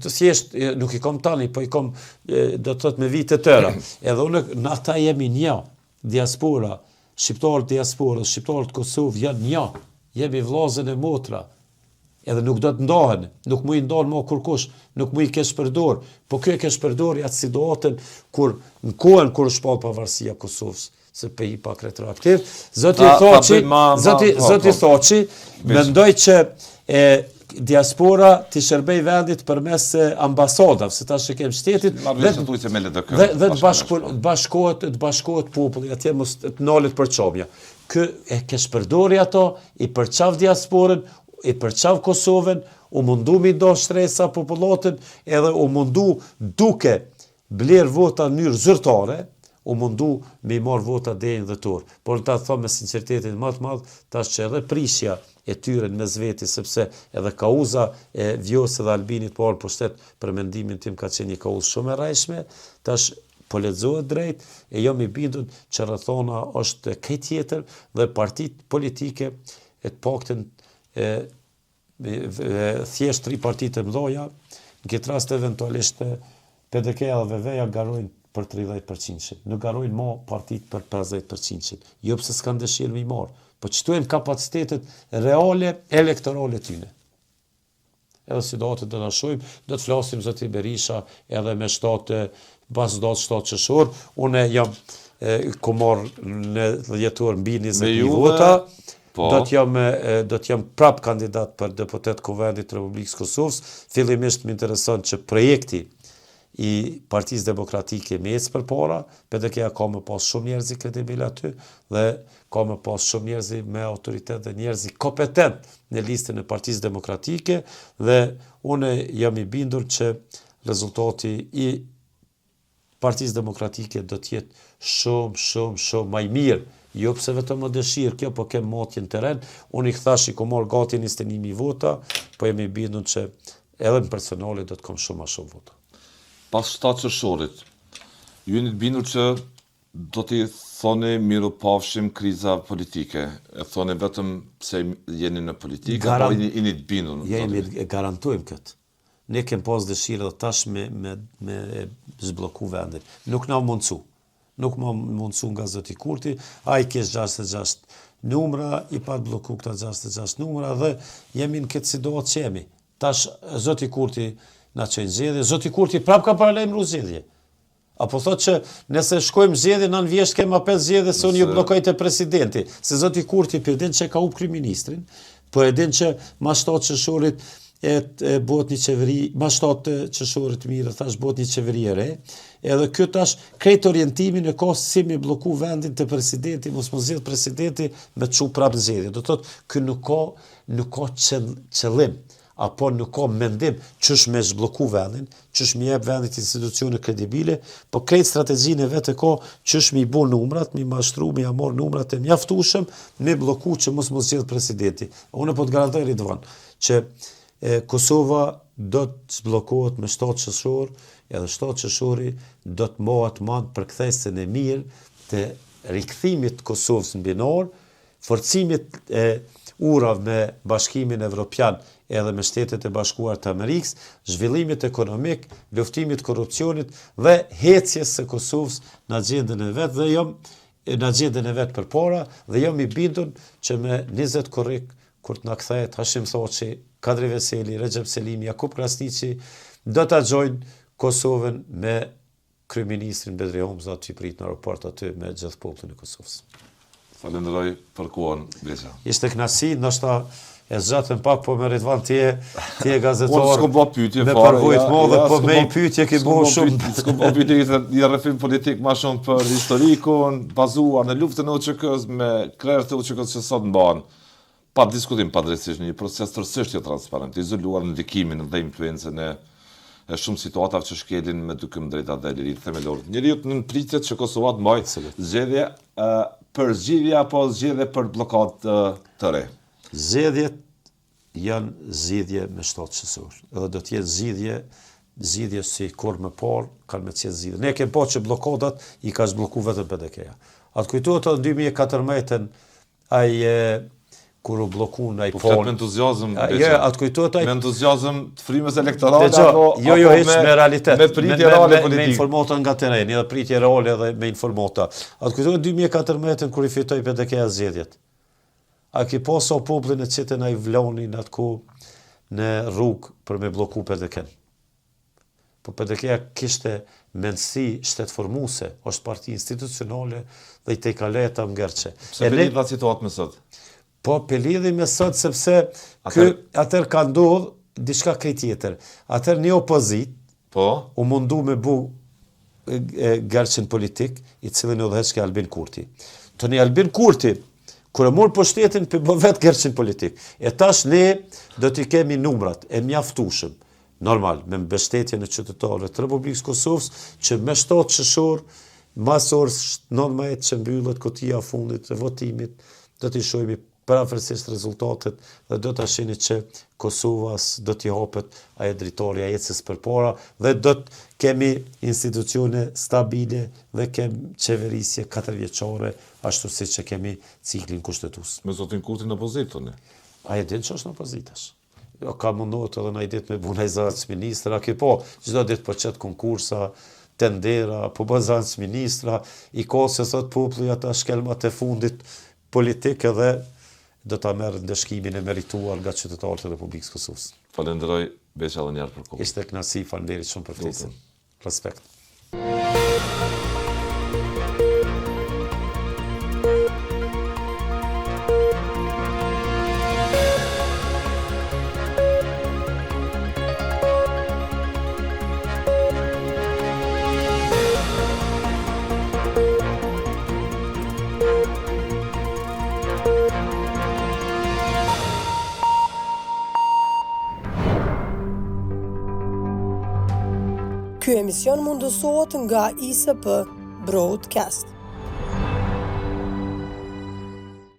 Thjesht nuk i kom tani, po i kom do të thot me vite të tëra. Edhe unë në ata jemi një, diaspora, shqiptarët diasporës, shqiptarët Kosovë janë një, jemi vllazën e motra. Edhe nuk do të ndahen, nuk mu i ndahen më kurkush, nuk mu i kesh përdor, po kjo e kesh përdor atë situatën kur në kohën kur shpall pavarësia Kosovës, se pe i pak retroaktiv. Zoti Thoçi mendoj që diaspora të shërbej vendit përmes ambasadave, se tash kem shtetit, dhe të bashkohet populli, atje mos të nalet për çobja. Kë e kesh përdori ato, i përçav diasporën, i përçav Kosovën, u mundu mi do shtresa popullatën, edhe u mundu duke bler vota në mënyrë zyrtare, u mundu me i marrë vota deri në dhëtor. Por ta them me sinqeritetin më të madh, tash që edhe prishja e tyre në mes veti, sepse edhe kauza e Vjosë dhe Albinit po pushtet për mendimin tim ka qenë një kauzë shumë e rrejshme, tash po lexohet drejt e jam i bindur që rrethona është këtë tjetër dhe partitë politike e të paktën thjesht 3 partitë e mëdha, në këtë rast eventualisht PDK-ja dhe VV-ja garojnë për 30%, nuk garojnë më partitë për 50%. Jo pse s'kan dëshirë me i marrë, po qëtu e në kapacitetet reale elektorale tyne. Edhe si do të dëshojmë, do të flasim zoti Berisha edhe me pas datë 7 qershor, une jam ku marrë në dhjetor mbi 20.000 vota, do të jam prap kandidat për deputet Kuvendit të Republikës Kosovës. Fillimisht më intereson që projekti i Partisë Demokratike me ecë përpara, PDK-ja ka më pas shumë njerëz kredibil aty dhe ka më pas shumë njerëz me autoritet dhe njerëz kompetent në listën e Partisë Demokratike dhe unë jam i bindur që rezultati i Partisë Demokratike do të jetë shumë më i mirë. Jo pse vetëm më dëshirë kjo, po kem motjen teren. Unë i thash i kom marrë gati 21.000 vota, po jam i bindur që edhe në personale do të kom shumë më shumë vota. Pas 7 qershorit, ju jeni të bindur që do t'i thoni miru pafshim kriza politike, e thoni vetëm pse jeni në politikë, apo jeni të bindur? Jemi garantojmë këtë. Ne kem pas dëshirë dhe tash me zbloku vendin. Nuk na mundsu. Nuk më mundsu nga zoti Kurti, a i kesh 66 numra, i pat bloku këta 66 numra dhe jemi në këtë situatë që jemi. Tash zoti Kurti na çojnë zgjedhje, zoti Kurti prap ka paralajmëruar zgjedhje. Apo thotë që nëse shkojmë zgjedhje nën vjesht kema 5 zgjedhje se unë ju bllokoj te presidenti. Se zoti Kurti për din që ka hup kryeministrin, po e din që ma 7 qershorit bëhet një qeveri, ma 7 qershorit mirë, thash bëhet një qeveri e re, edhe kjo tash krejt orientimin e ka si me bloku vendin të presidenti, mos më zgjedh presidenti me të çu prap zgjedhje. Do thotë ky nuk ka qëllim, apo nuk ka mendim ç'është me zbloku vendin, ç'është me jep vendit institucione kredibile, po krejt strategjinë e vetë ka ç'është me i bë numrat, me mashtru, me ja marr numrat e mjaftueshëm, me bloku që mos më zgjedh presidenti. Unë po të garantoj Ridvan që Kosova do të zblokohet me 7 qershor, edhe 7 qershori do të mohat për kthesën e mirë të rikthimit të Kosovës në binor, forcimit e urav me Bashkimin Evropian edhe me Shtetet e Bashkuara të Amerikës, zhvillimit ekonomik, luftimit korrupsionit dhe hecjes së Kosovës në agjendën e vet dhe në agjendën e vet përpara dhe jam i bindur që me 20 korrik kur të na kthehet Hashim Thoçi, Kadri Veseli, Recep Selimi, Jakub Krasniqi, do ta xojnë Kosovën me kryeministrin Bedri Homza që i prit në aeroport aty me gjithë popullin e Kosovës. Falenderoj për kohën, Beqa. Ishte kënaqësi, ndoshta e zgjatëm pak, po me Ridvan ti e gazetar. Unë s'kom bë pyetje me fare. Përvojë të madhe, po me pyetje ke bëu shumë. S'kom bë pyetje një rrëfim politik më shumë për historikun, bazuar në luftën e OÇK-s me krerët e OÇK-s që sot mbahen. Pa diskutim padrejtisht një proces tërësisht jo transparent, izoluar në ndikimin dhe influencën e e shumë situatave që shkelin me dykim drejtat dhe liritë themelore. Njeriut në pritjet që Kosova të mbaj zgjedhje për zgjidhje apo zgjedhje për blokadë të re. Zgjedhjet janë zgjidhje me 7 qësor. Edhe do t'jetë zgjidhje si kur më parë kanë me qenë zgjidhje. Ne kemi pa që blokadat i ka zbloku vetëm PDK-ja. Atë kujtohet në 2014 kur u blokun ai po me entuziazëm atë kujtohet ai me entuziazëm të frymës elektorale jo hiç me realitet me pritje reale politike me informata nga terreni edhe pritje reale edhe me informata atë kujtohet 2014 kur i fitoi PDK-ja zgjedhjet a ki paso popullin e qitën ai vlonin atku në rrugë për me bloku PDK-n po PDK-ja kishte mendësi shtetformuese është parti institucionale dhe i te kaleta mgerçe pse lidhet atë situatë me sot. Po, për lidhi me sot, sepse atër ka ndodhë diçka krejt tjetër. Atër një opozit, u mundu me bu gërçin politik, i cilin u dheq ke Albin Kurti. Të një Albin Kurti, kër e murë pushtetin, për bë vetë gërçin politik. E tash ne do t'i kemi numrat, e mjaftushëm, normal, me mbështetje në qytetarët të Republikës Kosovës, që me 7 qershor, mas orës 19 që mbyllët kutia fundit të votimit, do t'i shojmi parafërsisht rezultatet dhe do të shini që Kosovas do t'i hapet ajo dritarja ecës përpara dhe do të kemi institucione stabile dhe kemi qeverisje 4 vjeçare ashtu si që kemi ciklin kushtetues. Me zotin Kurti në opozitën? A e din që është në opozitash. Jo, ka mundohet edhe në i dit me buna i zarës ministra, po, çdo ditë po qëtë konkursa, tendera, po bë zarës ministra, i ka se sot populli ata shkelmat e fundit politik edhe do ta merr ndeshkimin e merituar nga qytetarët e Republikës Kosovës. Falenderoj Beqa edhe njerë për kohë. Ishte kënaqësi, faleminderit shumë për ftesën. Respekt. Ky emision mundësohet nga ISP Broadcast.